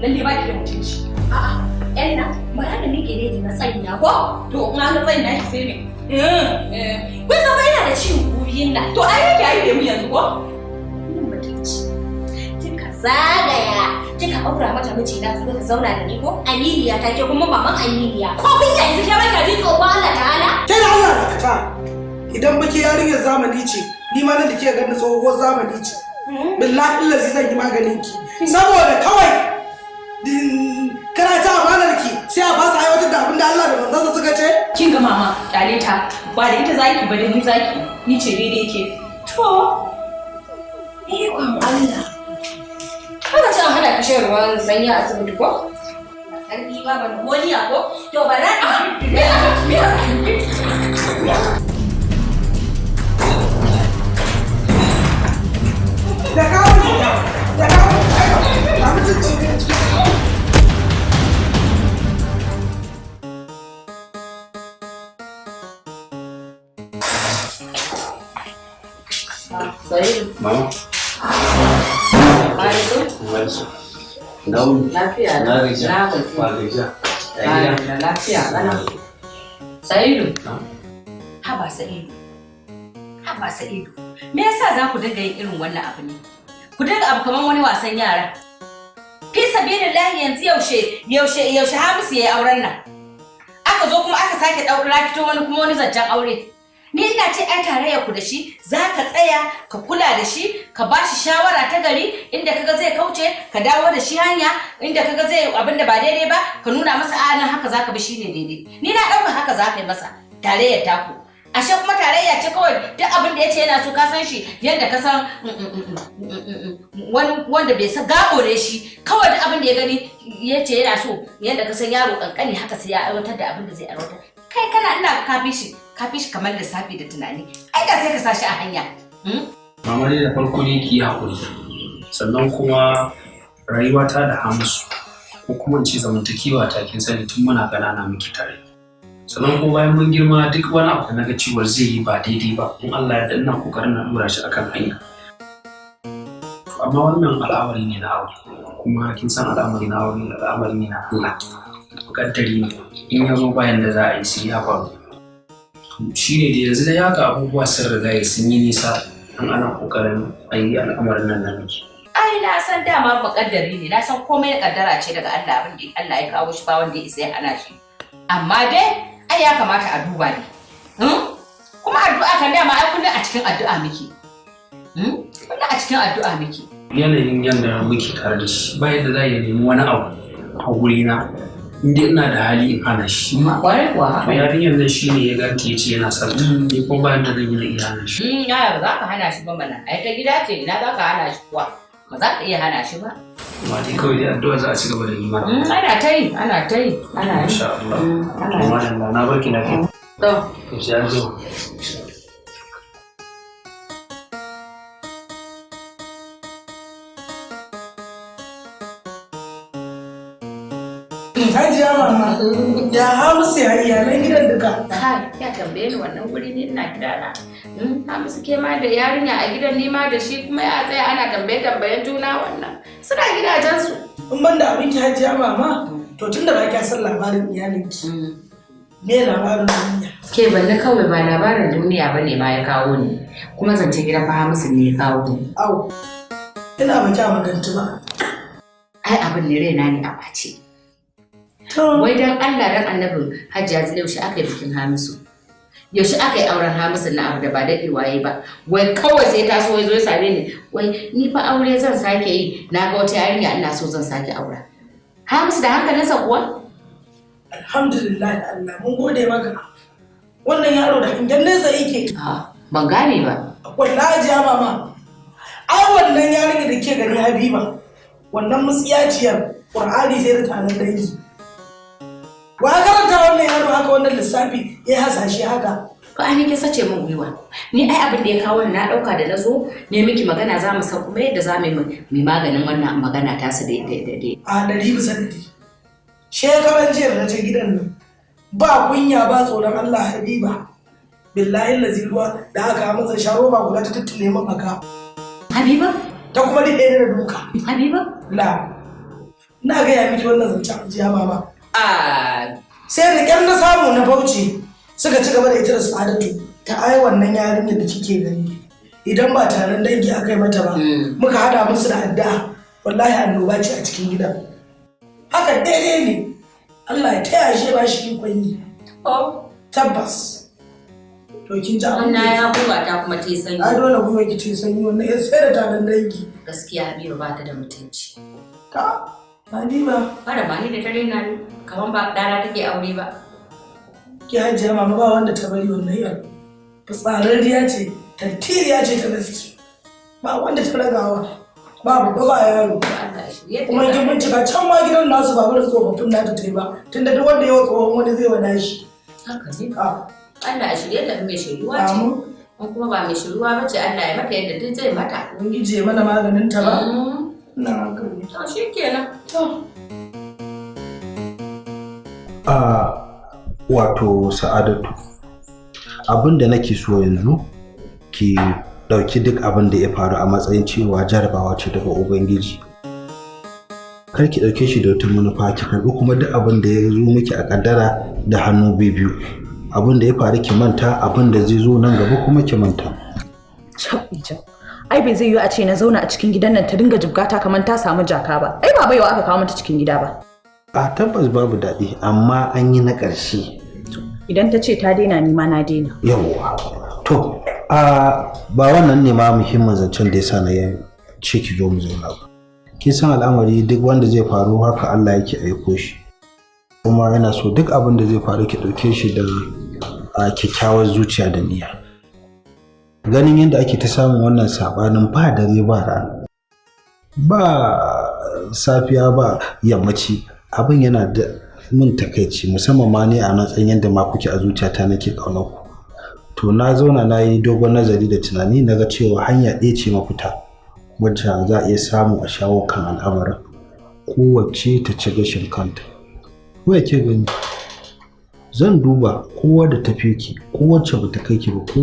Speaker 2: Lalle ba ki da mutunci. A'a, ƴan nan, bara da nake ne na tsayi na ko? To, in an tsayi na ki sai me? Kun san ba yana da ciwon gobiyin nan. To, ai yake aibe mu yanzu ko? Mun mutunci. Kika zagaya, kika aura mata miji na zo ka zauna da ni ko? Aminiya ta ke kuma maman Aminiya. Ko kun yanzu ke baka ji tsoro Allah ta'ala?
Speaker 6: Kai Allah ka idan baki yarinyar zamani ce ni ma nan da ke ganin tsohuwar zamani ce billahi lazi zan yi maganin ki saboda kawai kana ta amanar ki sai a fasa aiwatar da abin da Allah da manzansa suka ce
Speaker 7: Kin ga mama, kyale ta. Ba da ita zaki ba da ni zaki. Ni ce daidai ke. To.
Speaker 2: Ikon Allah. Kana ci an hana ka shan ruwan sanyi a asibiti ko? Sarki ba ba pneumonia ko? To ba za
Speaker 6: da kawo a mutunci
Speaker 8: Mama.
Speaker 4: Lafiya.
Speaker 8: Na gajiya. Ba gajiya.
Speaker 4: Da lafiya kana. Sa'idu. Haba Sa'idu. Haba Sa'idu. Me yasa za ku dinga yin irin wannan abu ne? Ku dinga abu kamar wani wasan yara. Fi sabilillahi yanzu yaushe Hamisu yayi auren nan. Aka zo kuma aka sake rakito wani zancen aure. Ni ina ce ai tarayya ku da shi, za ka tsaya ka kula da shi, ka ba shi shawara ta gari, inda kaga zai kauce ka dawo da shi hanya, inda kaga zai abin da ba daidai ba ka nuna masa a nan haka zaka bi shine daidai. Ni na dauka haka za ka yi masa tarayyar taku. Ashe kuma tarayya ce kawai duk abin da yace yana so ka san shi yanda ka san wanda bai san gabo da shi kawai duk abin da ya gani yace yana so yanda ka san yaro kankani haka sai ya aiwatar da abin da zai aiwatar. Kai kana ina ka fi shi kamar lissafi da tunani. Ai da sai ka sa shi a hanya.
Speaker 8: Mama ne da farko ne ki hakuri. Sannan kuma rayuwata da Hamisu ko kuma in ce zamantakewa ta kin sani tun muna ƙanana muke tare. Sannan kuma bayan mun girma duk wani abu da naga cewa zai yi ba daidai ba in Allah ya danna kokarin na dora shi akan hanya. Amma wannan al'amari ne na aure kuma kin san al'amari na aure al'amari ne na Allah. Kaddari ne in ya zo bayan da za a yi sai ya faru. Shi ne da yanzu da ya ga abubuwa sun riga sun yi nisa an ana kokarin a yi al'amarin nan na miki.
Speaker 4: Ai na san dama makaddari ne, na san komai kaddara ce daga Allah abin da Allah ya kawo shi ba wanda ya isa ya hana shi. Amma dai ai ya kamata a duba ne. Kuma addu'a kan dama ai kullum a cikin addu'a muke. Kullum a cikin addu'a muke.
Speaker 8: Yanayin yanda muke tare da shi ba yadda za ya nemi wani abu a wurina. Inda ina da hali in hana shi.
Speaker 4: Kwarai kuwa.
Speaker 8: To yarinyar nan shi ne ya ganti ya ce yana sarta. Ni ko bayan da zan yi na iya hana shi.
Speaker 4: Ya ba za ka hana shi ba mana. Ai ta gida ce ina za ka hana shi kuwa. Ba za ka iya hana shi ba.
Speaker 8: Amma dai kawai dai addu'a za a ci gaba da yi mana.
Speaker 4: Ana ta yi. Ana yi.
Speaker 8: Insha Allah. Amma na barki na kai.
Speaker 4: To.
Speaker 8: To sai an zo.
Speaker 6: Hajiya mama, ya Hamisu ya iyalan gidan duka.
Speaker 4: Ya tambaye ni wannan guri ne ina gidana. Hamisu ke ma da yarinya a gidan ni ma da shi kuma ya tsaya ana tambayen juna wannan. Suna gidajensu.
Speaker 6: In ban da abinki hajiya mama, to tun da ba kya san labarin iyalinki. Me labarin duniya?
Speaker 4: Ke balle kawai ba labarin duniya ba ne ma ya kawo ni. Kuma zance gidan fa Hamisu ne ya kawo ni.
Speaker 6: Au, ina ba kya magantu ba.
Speaker 4: Ai abin ne raina ne a ɓace. Wai dan Allah dan annabin Hajiya Zule yaushe aka yi bikin Hamisu. Yaushe aka yi auren Hamisu na abu da ba daɗewa yayi ba. Wai kawai sai ta so ya zo ya same ni. Wai ni fa aure zan sake yi. Na ga wata yarinya ina so zan sake aura. Hamisu da hankalinsa kuwa?
Speaker 6: Alhamdulillah Allah mun gode maka. Wannan yaro da kingan nesa yake.
Speaker 4: Ban gane ba.
Speaker 6: Wallahi Hajiya mama. Ai wannan yarinya da ke gani Habiba. Wannan mutsiyaciyar Qur'ani sai da tanan dangi. Wa karanta wannan yaro haka wannan lissafi ya hasashe haka.
Speaker 4: Ko ai ke sace min gwiwa. Ni ai abin da ya kawo ni na dauka da nazo ne miki magana za mu san kuma yadda za mu yi maganin wannan magana ta su daidai.
Speaker 6: A 100%. Shekaran jiya da je gidan nan. Ba kunya ba tsoron Allah Habiba. Billahi lazi ruwa da aka masa sharo ba kula ta tattule min aka.
Speaker 4: Habiba?
Speaker 6: Ta kuma rike ni da duka.
Speaker 4: Habiba?
Speaker 6: La. Na ga ya miki wannan zancen jiya mama. Sai da ƙyar na samu na Bauchi suka ci gaba da ita da Sa'adatu ta ai wannan yarinyar da kike gani idan ba taron dangi aka yi mata ba muka hada musu da addu'a wallahi annoba ce a cikin gidan haka daidai ne Allah ya taya shi ba shi ikon yi tabbas to kin ji
Speaker 4: wannan ya buwa ta kuma ta yi sanyi
Speaker 6: a dole kuma ki ce sanyi wannan ya sai da taron dangi
Speaker 4: gaskiya Habiba ba ta da mutunci
Speaker 6: Habiba.
Speaker 4: Fara ba ni da tare na kaman ba dara take aure ba.
Speaker 6: Ki Hajiya mama ba wanda ta bari wannan yar. Fitsararriya ce, tantiriya ce ta gaske. Ba wanda ta ragawa. Ba ba yaro. Kuma kin bincika can ma gidan nasu ba wani tsofaffin nata ta yi ba. Tunda duk wanda ya wa tsohon wani zai wada shi.
Speaker 4: Haka ne. Allah ya shirye ta mai shiruwa ce. Kuma ba mai shiruwa ba ce Allah ya mata yadda duk zai mata.
Speaker 6: Ubangiji ya mana maganin ta ba. Na gani.
Speaker 4: To shikenan.
Speaker 3: Wato Sa'adatu, abin da nake so yanzu ki ɗauki duk abin da ya faru a matsayin cewa jarabawa ce daga Ubangiji. kar ki ɗauke shi da wata manufa, ki karɓi kuma duk abin da ya zo miki a kaddara da hannu biyu. Abin da ya faru ki manta, abin da zai zo nan gaba kuma ki manta.
Speaker 7: Ai bai zai yiwu a ce na zauna a cikin gidan nan ta dinga jibgata kamar ta samu jaka ba. Ai ba baiwa aka kawo mata cikin gida ba.
Speaker 3: A tabbas babu daɗi, amma an yi na ƙarshe.
Speaker 7: Idan ta ce ta daina, ni ma na daina.
Speaker 3: Yawwa. To, ba wannan ne ma muhimmin zancen da ya sa na ce ki zo mu zauna ba. Kin san al'amari duk wanda zai faru haka Allah yake aiko shi. Kuma yana so duk abin da zai faru ki ɗauke shi da kyakkyawar zuciya da niyya. Ganin yadda ake ta samun wannan sabanin ba dare ba rana, ba safiya ba yammaci, abin yana da mun takaici, musamman ma ne a matsayin yadda ma kuke a zuciyata nake ƙaunar ku. To na zauna na yi dogon nazari da tunani, na ga cewa hanya ɗaya ce mafita wacce za a iya samu a shawo kan al'amarin. Kowace ta ci gashin kanta. Ko ya ke gani? Zan duba kowa da tafi ki, ko wacce bata kai ki ba, ko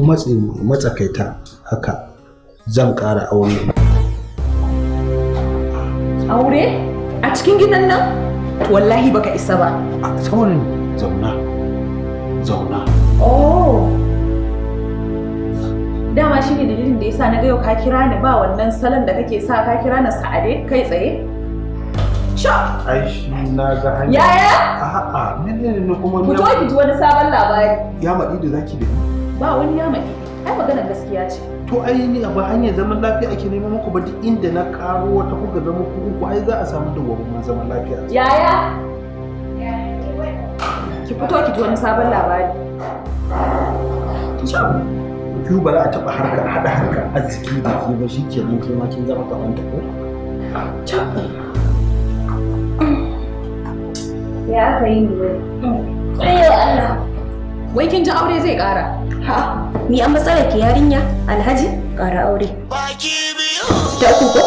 Speaker 3: matsakaita haka zan ƙara aure.
Speaker 7: Aure? A cikin gidan nan? To wallahi baka isa ba.
Speaker 3: A saurin zauna.
Speaker 7: Oh. Dama shine dalilin da yasa na ga yau ka kira ni ba wannan salon da kake sa ka kira ni Sa'ade kai tsaye. Sha!
Speaker 3: Ai shi na ga hanya.
Speaker 7: Yaya?
Speaker 3: A'a, menene kuma
Speaker 7: ku ki ji wani sabon labari.
Speaker 3: Ya maɗi da zaki da ni.
Speaker 7: Ba wani ya maɗi. Ai maganar gaskiya ce.
Speaker 3: To ai ni ba hanyar zaman lafiya ake neman muku ba, duk inda na karo wata kuka zama ku ai za a samu dawwammamin zaman lafiya.
Speaker 7: Yaya? Ki fito ki ji wani sabon labari.
Speaker 3: Ki ba za a taɓa haɗa harkar arziki da ke ba, shi ke nan kai ma kin zama kamanta ko?
Speaker 2: Ya aka yi ni wai. Ayyo Allah.
Speaker 7: Wai kin ji aure zai ƙara?
Speaker 2: Ha, ni an matsalar ki yarinya, Alhaji ƙara aure.
Speaker 3: Ta uku ko?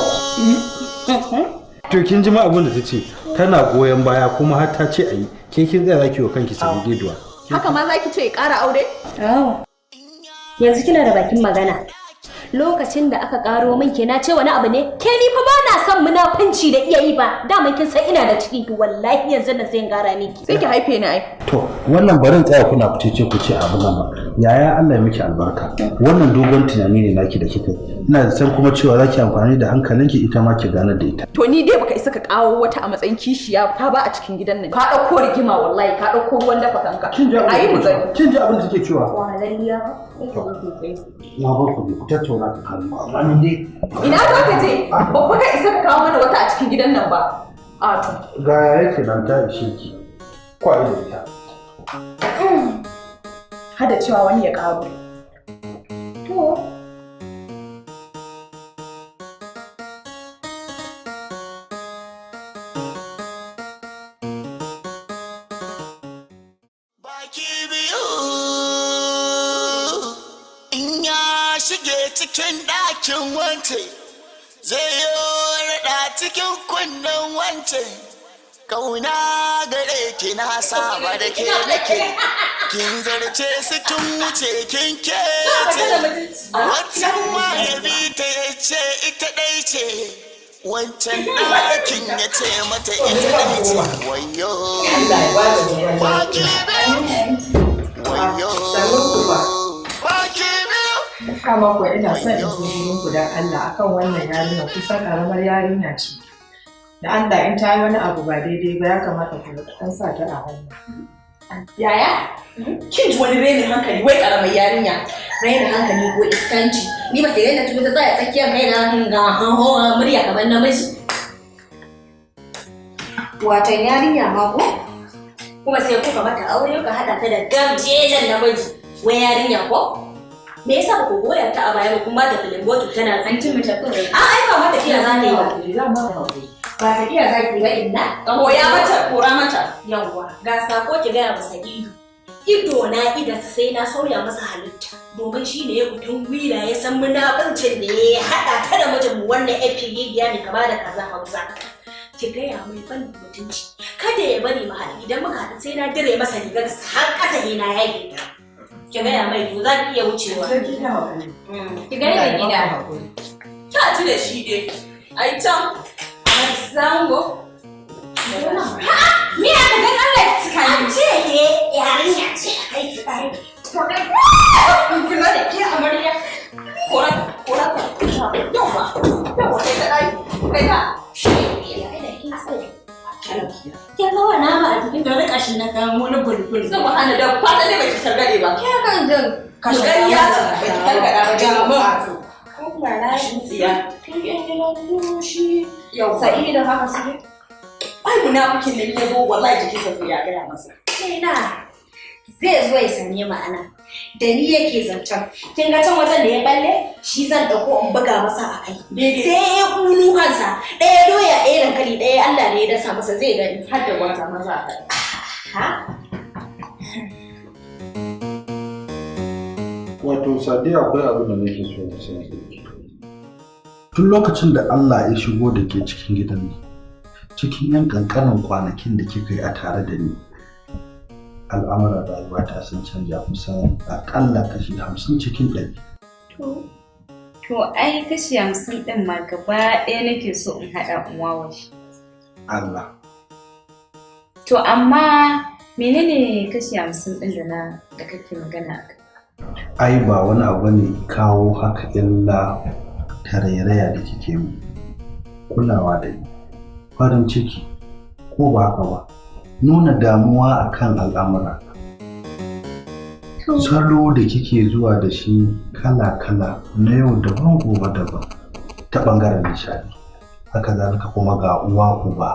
Speaker 3: To kin ji ma abin da ta ce, tana goyon baya kuma har ta ce a yi. Ke kin tsaya zaki wa kanki sabi deduwa.
Speaker 7: Haka ma zaki ce ƙara aure?
Speaker 2: Yanzu kina da bakin magana. Lokacin da aka karo min ke na ce wani abu ne? Ke ni fa ba na son munafunci da iya yi ba. Daman kin san ina da ciki ki wallahi yanzu na sai gara miki.
Speaker 7: Sai ki haife ni ai.
Speaker 3: To wannan barin tsaya kuna fice ku ce abu nan ba. Yaya Allah ya miki albarka. Wannan dogon tunani ne naki da kika. Ina da san kuma cewa zaki amfani da hankalinki ita ma ki ganar da ita.
Speaker 7: To ni dai baka isa ka kawo wata a matsayin kishiya ta ba a cikin gidan nan. Ka dauko rigima wallahi, ka dauko ruwan dafa kanka. Ayi mu gani.
Speaker 3: Kin ji abin da take cewa?
Speaker 2: Wahalaliya.
Speaker 3: Na ba ku tattauna ta kalma. Amma ni dai
Speaker 7: ina za ka je? Babba ka isa ka kawo mana wata a cikin gidan nan ba. A to.
Speaker 3: Ga yake nan ta ishe ki. Kwai da ita.
Speaker 7: Hada cewa wani ya karo. To.
Speaker 5: Cikin ɗakin wance zai yi raɗa cikin kunnen wance, kauna gare ki na saba da ke nake, kin zarce su kin wuce kin kece, wancan ma ya bi ta ya ce ita ɗai ce, wancan ɗakin ya ce mata ita ɗai ce, wayo baki wayo
Speaker 9: kama kuwa ina son in zo wurin ku dan Allah akan wannan yarinya, kusan karamar yarinya ce. Da Allah in ta yi wani abu ba daidai ba ya kamata ku ɗan sa ta a hannu.
Speaker 7: Yaya? Kin ji wani rainin hankali wai karamar yarinya.
Speaker 2: Rainin hankali ko iskanci. Ni ba ta yadda tuba ta tsaya tsakiyar kai na ga hawa murya kamar namiji. Watan yarinya ma ko? Kuma sai kuka mata aure ka haɗa ta da gamjejen namiji. Wai yarinya ko? Me yasa ba ku goya ta a baya ba kuma ta filin botu tana tsantin mace kawai? Ai ba mata tafiya za ta yi ba. Ba tafiya za ki ba inna.
Speaker 7: Koya mata, kora mata.
Speaker 2: Yawwa, ga sako ki gaya masa ido. Ido na idansa sai na sauya masa halitta. Domin shi ne ya kutun gwira ya san munafincin da ya haɗa ta da mijinmu wannan FPG ne kama da kaza Hausa. Ki gaya mai ban mutunci. Kada ya bari mu haɗu idan muka haɗu sai na dire masa rigar har ƙasa ne na yage ta. Ki gaya mai to za ki iya wucewa. Ki gaya da gida.
Speaker 7: Ka ji da shi dai. Ai can.
Speaker 2: Zango. Me aka dan Allah ki cika ni. Ce ke yarinya ce kai tsari. Kula da ke amarya. Kora. Yawa kai da dai. Kai da. Ke nawa nama a cikin da kashin na kamo na bulbul. Subhana da fata ne bai targade ba. Ke kan jin kashin ya bai targada ba jama'a. Allah na shi tsiya. Kin yan gidan shi. Yau sai da haka sai. Ai munafikin da ya zo wallahi jikinsa sai ya gaya masa. Kaina zai zo ya sanye ma'ana. Da ni yake zancen. Kin ga can wajen da ya balle shi zan dauko in buga masa a kai. Sai ya kulu kansa. Ɗaya doya ɗaya dankali ɗaya Allah ne ya dasa masa zai gani. Har da wata maza a kai. Ha?
Speaker 3: Wato Sadiya akwai abin da nake so na sani. Tun lokacin da Allah ya shigo da ke cikin gidan nan, cikin yan kankanin kwanakin da kika yi a tare da ni, al'amuran rayuwa ta sun canja kusan akalla kashi 50 cikin 100.
Speaker 7: To ai kashi 50 din ma gaba ɗaya nake so in haɗa in wawa shi.
Speaker 3: Allah.
Speaker 7: To amma menene kashi 50 din da kake magana a kai?
Speaker 3: Ai ba wani abu ne kawo haka illa tarairaya da kike mu, kulawa da ni, farin ciki ko ba haka ba, nuna damuwa akan al'amura. Salo da kike zuwa da shi kala-kala na yau daban gobe daban ta ɓangaren nishadi. Haka zalika kuma ga uwa uba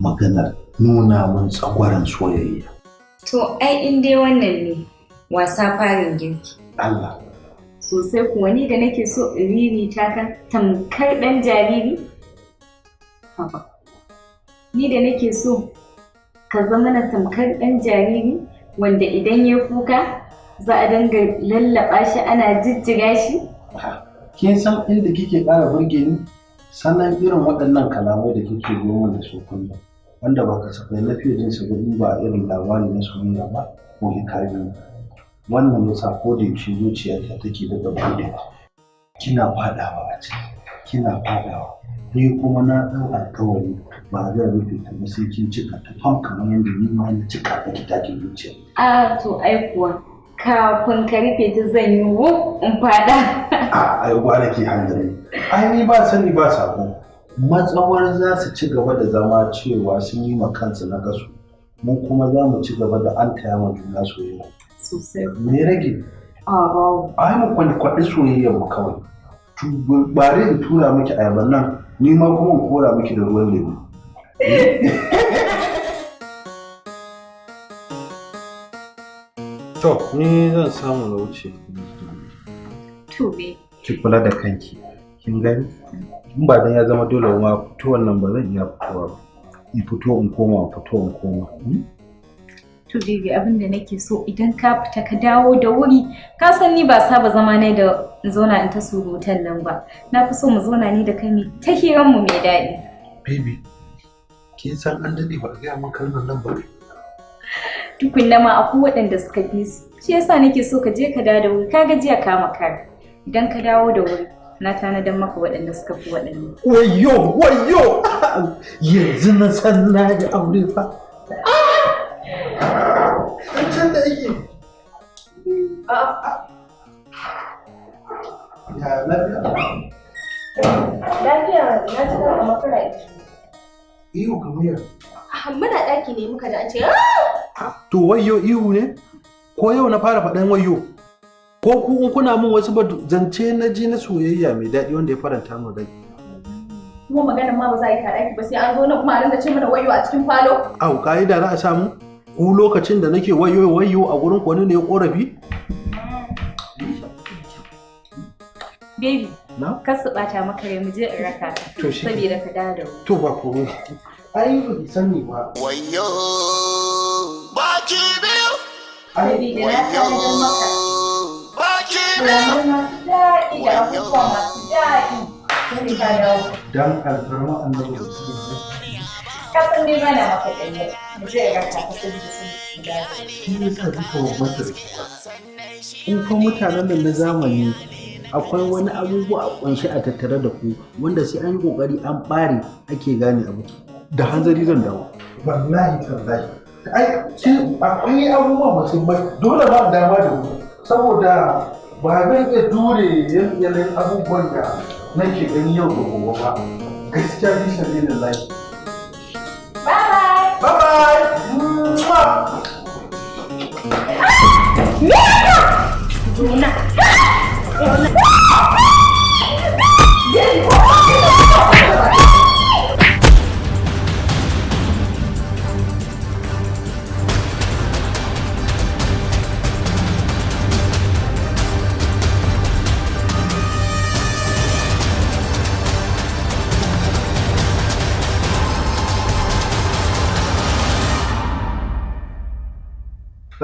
Speaker 3: maganar nuna mun tsagwaron soyayya.
Speaker 7: To ai in dai wannan ne wasa farin girki.
Speaker 3: Allah.
Speaker 7: Sosai kuwa ni da nake so in ririta ka tamkar ɗan jariri? Haba. Ni da nake so ka zama na tamkar ɗan jariri wanda idan ya kuka za a dinga lallaɓa shi ana jijjiga shi?
Speaker 3: Kin san inda kike ƙara burge ni? Sannan irin waɗannan kalamai da kike goma da su kullum wanda ba kasafai na fiye jin su ba a irin labari na soyayya ba ko hikayoyi. Wannan yasa ko da yaushe zuciyarta take daga bude. Kina fadawa a ciki, kina fadawa. Ni kuma na ɗau alƙawari ba zan rufe ta ba sai kin cika ta fam kamar yadda ni ma na cika ta ki take zuciya.
Speaker 7: A to ai kuwa kafin ka rufe ta zan yi in fada.
Speaker 3: Ai gwara ke hanzari. Ai ni ba sani ba sako. Matsawar za su ci gaba da zama cewa sun yi ma kansu na kasu. Mu kuma za mu ci gaba da an taya ma juna soyayya.
Speaker 7: Sosai.
Speaker 3: Me rage?
Speaker 7: Babu.
Speaker 3: Ai mu kwaɗi soyayyar mu kawai. Bare in tura miki ayaban nan, ni ma kuma in kora miki da ruwan lemu. To, ni zan samu na wuce.
Speaker 7: To be.
Speaker 3: Ki kula da kanki. Kin gani? In ba dan ya zama dole ma fitowar nan ba zan iya fitowa ba. In fito in koma.
Speaker 7: To baby abin da nake so idan ka fita ka dawo da wuri ka san ni ba saba zama ne da zauna in ta surutan nan ba na fi so mu zauna ni da kai ta hiran mu mai daɗi.
Speaker 3: Baby kin san an dade ba ga mun kalmar nan ba.
Speaker 7: Tukunna ma akwai waɗanda suka fi su shi yasa nake so ka je ka dawo da wuri ka ga jiya ka makara idan ka dawo da wuri na tanadan maka waɗanda suka fi waɗannan.
Speaker 3: Wayyo yanzu na san na ji aure fa. Can da yake. Ya lafiya?
Speaker 2: Lafiya na ji a makara
Speaker 3: Ihu kamar yau.
Speaker 2: Muna ɗaki ne muka da an ce
Speaker 3: To wayyo ihu ne? Ko yau na fara faɗan wayyo? Ko ku kuna min wasu zance na ji na soyayya mai daɗi wanda ya faranta min rai?
Speaker 2: Kuma maganar ma ba za a yi kaɗaki ba sai an zo na kuma a rinka ce mana wayyo a cikin falo.
Speaker 3: Au ka'ida za a samu? Ku lokacin da nake wayo a gurin wani ne ya korafi?
Speaker 7: Baby,
Speaker 3: na?
Speaker 7: Kar su ɓata maka rai mu je in raka ka. Saboda ka dawo da wuri.
Speaker 3: To ba komai. Ai ba ki sani ba.
Speaker 5: Wayo baki biyu.
Speaker 7: Saboda na tanadar maka.
Speaker 5: Baki biyu.
Speaker 7: Masu daɗi da abubuwa masu daɗi. Sai ka dawo.
Speaker 3: Dan alfarma annabi da su ne.
Speaker 7: Kasan dai bana maka ɗanye, mu je ga ta ta ji sun dawo.
Speaker 3: Shi ne sa duka babban sarki. In fa mutanen nan na zamani akwai wani abubuwa a ƙunshe a tattare da ku wanda sai an yi ƙoƙari an ɓare ake gane abu. da hanzari zan dawo. Wallahi tallahi. Ai akwai abubuwa muhimmai dole ba dama da mu saboda ba zan iya jure yanayin abubuwan da nake gani yau da gobe ba. Gaskiya ni sabi da lafi.
Speaker 2: Bye bye.
Speaker 3: Bye bye.
Speaker 2: Zuna.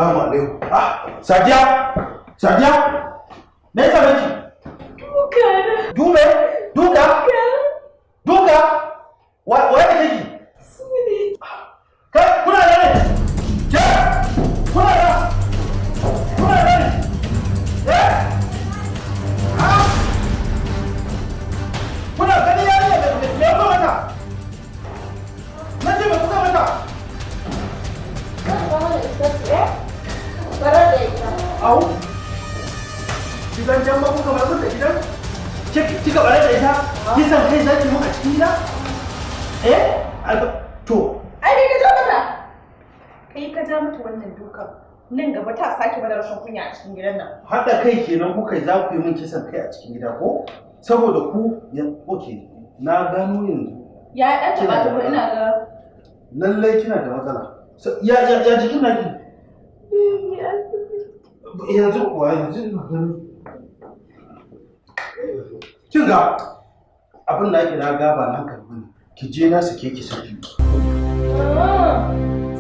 Speaker 3: Salamu alaikum. Sadiya! Sadiya! Me yasa miki?
Speaker 2: Duka.
Speaker 3: Dume? Duka? Duka? Waye kake ki?
Speaker 2: Sune.
Speaker 3: Kai kuna da ne? Ke? Kuna da? Kuna da ne? Kuna gani yarinya me ya zo mata? Na ce me kuka mata? Au? Gidan jan baku kamar kun da gidan? Kika bare da ita? Kisan kai zaki mu a cikin gida? To.
Speaker 7: Ai kai ka ja mata. Kai ka ja mata wannan dukan. Nan gaba ta sake mana rashin kunya a cikin gidan nan.
Speaker 3: Haɗa kai kenan kuka za ku yi min kisan kai a cikin gida ko? Saboda ku ya oke na gano yanzu.
Speaker 7: Ya ɗan taɓa ta ina ga.
Speaker 3: Lallai kina da matsala. Ya jikin naki? Yanzu kuwa yanzu ina ganin. Kin ga abin da ake na gaba na hankali bane. Ki je na sake ki saki.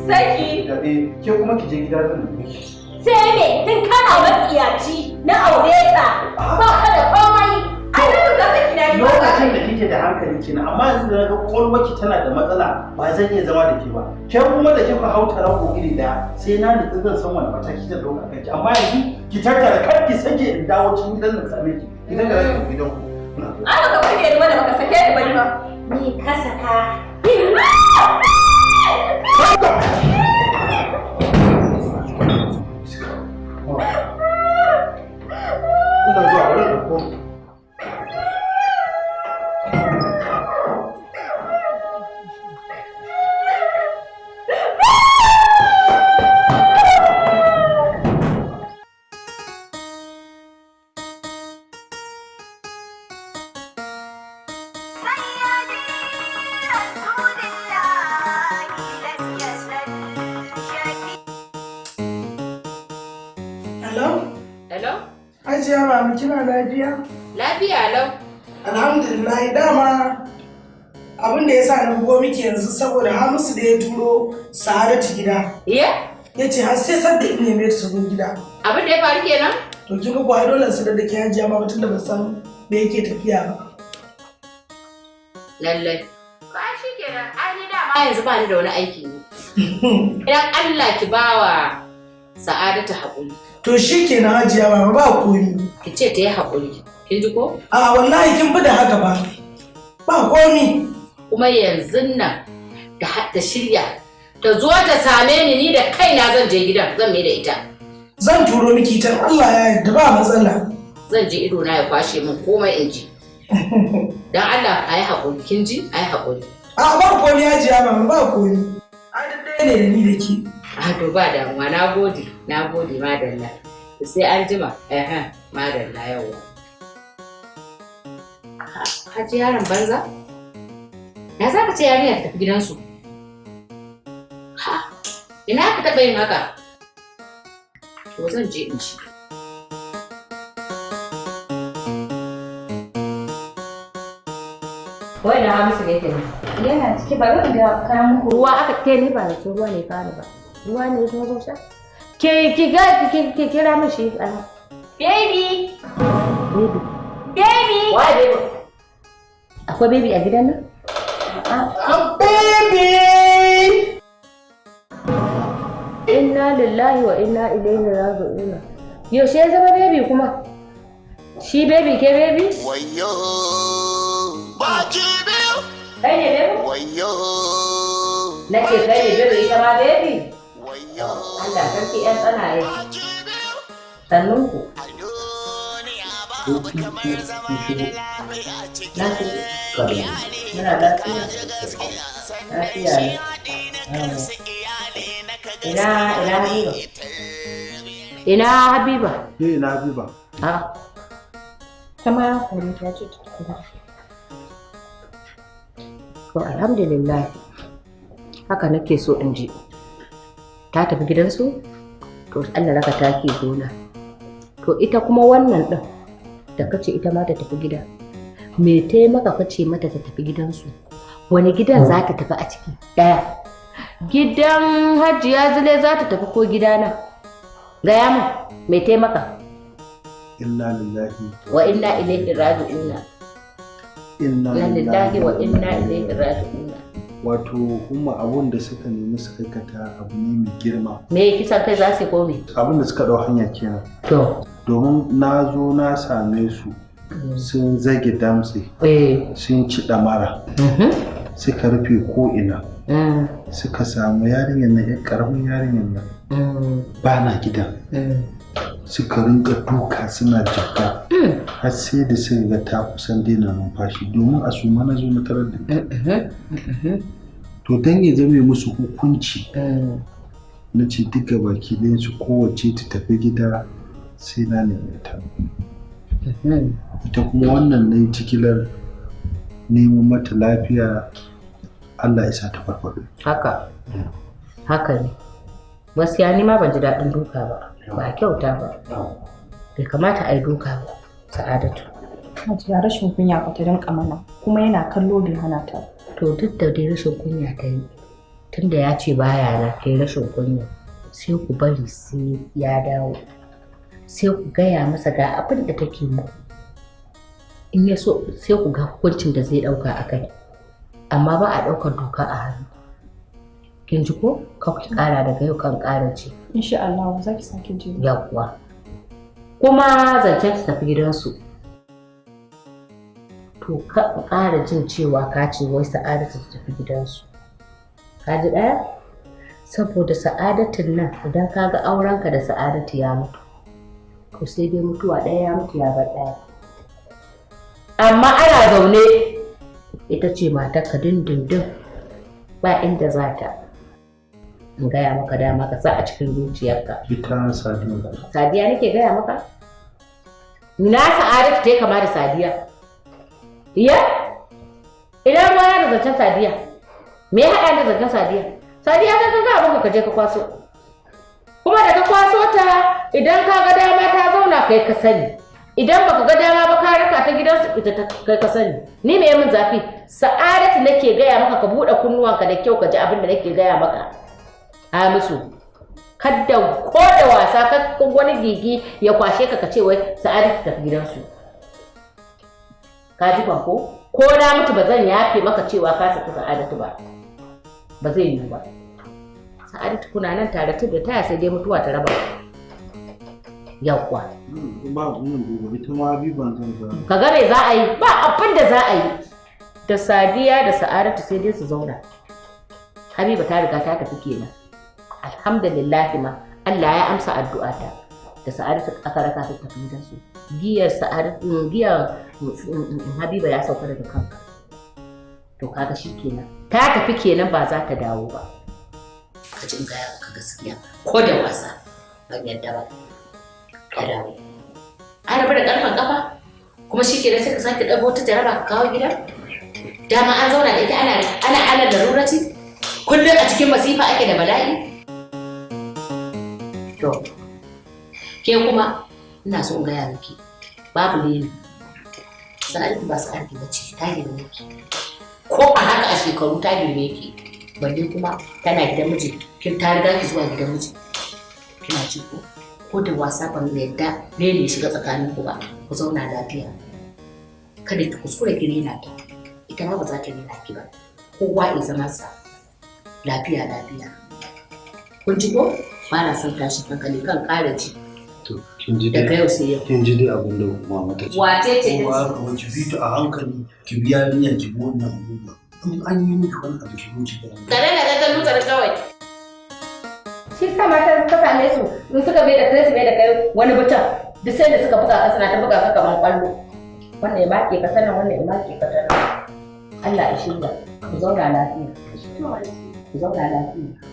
Speaker 2: Saki.
Speaker 3: Da ke kuma ki je gida zan miki.
Speaker 2: Sai me tun kana matsiyaci na aure ta ba ka da komai. Ai na ka saki na yi.
Speaker 3: Lokacin da kike da hankali kina amma yanzu da ga kwalwaki tana da matsala ba zan iya zama da ke ba. Ke kuma da kika hauta ranko iri daya sai na nutsu zan san wani mataki zan dauka kanki amma yanzu ki tattara kar ki sake in dawo cikin gidan nan same ki. Idan da rashin gidan ku.
Speaker 7: Ai baka burge ni ba da baka sake ni ba ni ba.
Speaker 2: Ni ka saka.
Speaker 3: Ina zuwa wurin da ko.
Speaker 6: Hajiya mama kina lafiya?
Speaker 4: Lafiya lau.
Speaker 6: Alhamdulillah dama abin da ya sa na bugo miki yanzu saboda Hamisu da ya turo Sa'adatu gida.
Speaker 4: Ya
Speaker 6: ce har sai sadda in neme ta zo gida.
Speaker 4: Abin da ya faru kenan?
Speaker 6: To kin ga kuwa dole su da ke hajiya mama tunda ba san me yake tafiya ba.
Speaker 4: Lallai. Ba shi kenan. Ai ni dama yanzu ba ni da wani aiki ne. Idan Allah ki bawa Sa'adatu haƙuri.
Speaker 6: To shi kenan hajiya mama ba komi.
Speaker 4: Ki ce ta yi haƙuri. Kin ji ko?
Speaker 6: A wallahi kin fi da haka ba. Ba komi.
Speaker 4: Kuma yanzu nan da shirya ta zo ta same ni da kaina zan je gidan zan mai da ita.
Speaker 6: Zan turo miki ta Allah ya yarda ba matsala.
Speaker 4: Zan je ido na ya kwashe min komai in ji. Dan Allah a yi haƙuri kin ji? A yi haƙuri.
Speaker 6: A ba komi hajiya mama ba komi. Ai dai ne da ni da ke.
Speaker 4: A to ba damuwa na gode madalla. Sai an jima madalla yawa. Haji yaron banza? Ya za ka ce yarinya ta tafi gidansu? Ha, ina ka taɓa yin haka? To zan je in ci. Wai da Hamisu ne ta ne?
Speaker 7: Yana ciki ba zan ga kayan muku.
Speaker 4: Ruwa aka ke ni ba da ruwa ne fara ba. Ruwa ne zo zo sha? Ki kira min shi ana.
Speaker 2: Baby.
Speaker 4: Baby.
Speaker 2: Baby.
Speaker 4: Why baby? Akwai baby a gidan nan?
Speaker 6: Baby.
Speaker 4: Inna lillahi wa inna ilaihi raji'un. Yaushe ya zama baby kuma? Shi baby ke baby?
Speaker 5: Wayo. Baki biyu.
Speaker 4: Kai ne baby?
Speaker 5: Wayo.
Speaker 4: Nake kai ne biro ita ma baby. Allah sarki ƴan tsanaye. Sannun ku. Muna lafiya. Lafiya ne. Ina Habiba. Ina Habiba.
Speaker 3: Ina Habiba.
Speaker 4: Ah.
Speaker 7: Kama ya kore ta ce ta tafi.
Speaker 4: To alhamdulillah. Haka nake so in ji. Ta tafi gidansu? To Allah raka take gona. To ita kuma wannan din da kace ita ma ta tafi gida. Me tai maka kace mata ta tafi gidansu? Wani gidan za ta tafi a ciki? Daya. Gidan Hajiya Zule za ta tafi ko gidana? Gaya min, me tai maka?
Speaker 3: Inna lillahi
Speaker 4: wa inna ilaihi raji'un. Inna lillahi wa inna ilaihi raji'un.
Speaker 3: Wato umma abun da suka nemi su aikata abu ne mai girma.
Speaker 4: Me kisan kai za su kome?
Speaker 3: Abun da suka dau hanya kenan.
Speaker 4: To.
Speaker 3: Domin na zo na same su sun zage damtse. Sun ci damara. Suka rufe ko ina. Suka samu yarinyar nan yar karamin yarinyar nan. Ba na gidan. Suka rinka duka suna jaka har sai da suka ga ta kusan daina numfashi domin a suma na zo na tarar da ita. To dan ya zame musu hukunci na ce duka baki ɗayan su kowace ta tafi gida sai na nemi ta. Ita kuma wannan na yi cikilar neman mata lafiya Allah ya sa ta farfaɗo.
Speaker 4: Haka ne. Gaskiya ni ma ban ji daɗin duka ba. Ba kyauta ba. Bai kamata a yi duka ba, Sa'adatu.
Speaker 7: Hajiya rashin kunya ba ta rinka mana kuma yana kallo bai hana ta.
Speaker 4: To duk da dai rashin kunya ta yi, tunda ya ce baya na kai rashin kunya, sai ku bari sai ya dawo. Sai ku gaya masa ga abin da take muku. In ya so sai ku ga hukuncin da zai ɗauka a kai. Amma ba a ɗaukar doka a hannu. Kin ji ko? Ka ku ƙara daga yau kan ƙara ce.
Speaker 7: Insha Allah za ki sake ji.
Speaker 4: Yawwa. Kuma zancen su tafi gidansu. To ka ƙara jin cewa ka ce wai Sa'adatu ta tafi gidansu. Ka ji ɗaya? Saboda Sa'adatun nan idan ka ga aurenka da Sa'adatu ya mutu. To sai dai mutuwa ɗaya ya mutu ya bar ɗaya. Amma ana zaune ita ce matarka dindindin ba inda za ta. In gaya maka dama ka sa a cikin zuciyarka.
Speaker 3: Ita Sadiya.
Speaker 4: Sadiya nake gaya maka? Na Sa'adatu ta kama da Sadiya. Iya? Ina ma da zancen Sadiya. Me ya haɗa da zancen Sadiya? Sadiya ka ga abin ka je ka kwaso. Kuma da ka kwaso ta idan ka ga dama ta zauna kai ka sani. Idan baka ga dama ba ka raka ta gidansu ita kai ka sani. Ni me min zafi? Sa'adatu nake gaya maka ka buɗe kunnuwanka da kyau ka ji abin da nake gaya maka. Hamisu, kadda ko da wasa ka wani gigi ya kwashe ka ce wai Sa'adatu tafi gidansu. Ka ji ko? Ko na mutu ba zan yafe maka cewa ka saki Sa'adatu ba. Ba zai yiwu ba. Sa'adatu kuna nan tare da taya sai dai mutuwa ta raba. Yawwa.
Speaker 3: Ba mun duba ita ma Habiban zan ga.
Speaker 4: Ka ga me za a yi? Ba abin da za a yi. Da Sadiya da Sa'adatu sai dai su zauna. Habiba ta riga ta tafi kenan. Alhamdulillah ma Allah ya amsa addu'ata. Da Sa'adatu aka raka ta tafi gidansu. Giyar Sa'adatu giyar Habiba ya sauka daga kanka. To kaga shikenan. Ta tafi kenan ba za ta dawo ba. Ka ji in gaya maka gaskiya ko da wasa ban yadda ba. Ka dawo. An rabu da karfan kafa kuma shikenan sai ka sake ɗago ta jaraba ka kawo gida. Dama an zauna da ita ana larurati. Kullum a cikin masifa ake da bala'i. To, ke kuma ina so in gaya miki babu ne Sa'adatu ba Sa'adatu ba ce ta girme ki. Ko a haka a shekaru ta girme ki. Balle kuma tana gidan miji kin ta riga ki zuwa gidan miji. Kina ci ko da wasa ban yadda ne shiga tsakanin ku ba ku zauna lafiya. Kada ki kuskure ki rena ta. Ita ma ba za ta rena ki ba. Kowa ya zama sa lafiya. Kun ji ko? Ba na son tashin hankali kan ƙara ji.
Speaker 3: To, kin ji
Speaker 4: daga yau sai yau.
Speaker 3: Kin ji dai abin da mama ta ce.
Speaker 4: Wace ce ta ce?
Speaker 1: Kuma ki bi ta a hankali ki biya niyyar ki bi wannan abubuwa. in an yi miki wani abu ki wuce da
Speaker 4: Kare na ga lutsar kawai. Shi sa mata suka same su in suka bai da kai su bai da kai wani butan duk sai da suka buga ka suna ta buga ka kaman kwallo. Wannan ya make ka sanan wannan ya make ka sanan. Allah ya shirya. Ku zauna lafiya. Ku zauna lafiya.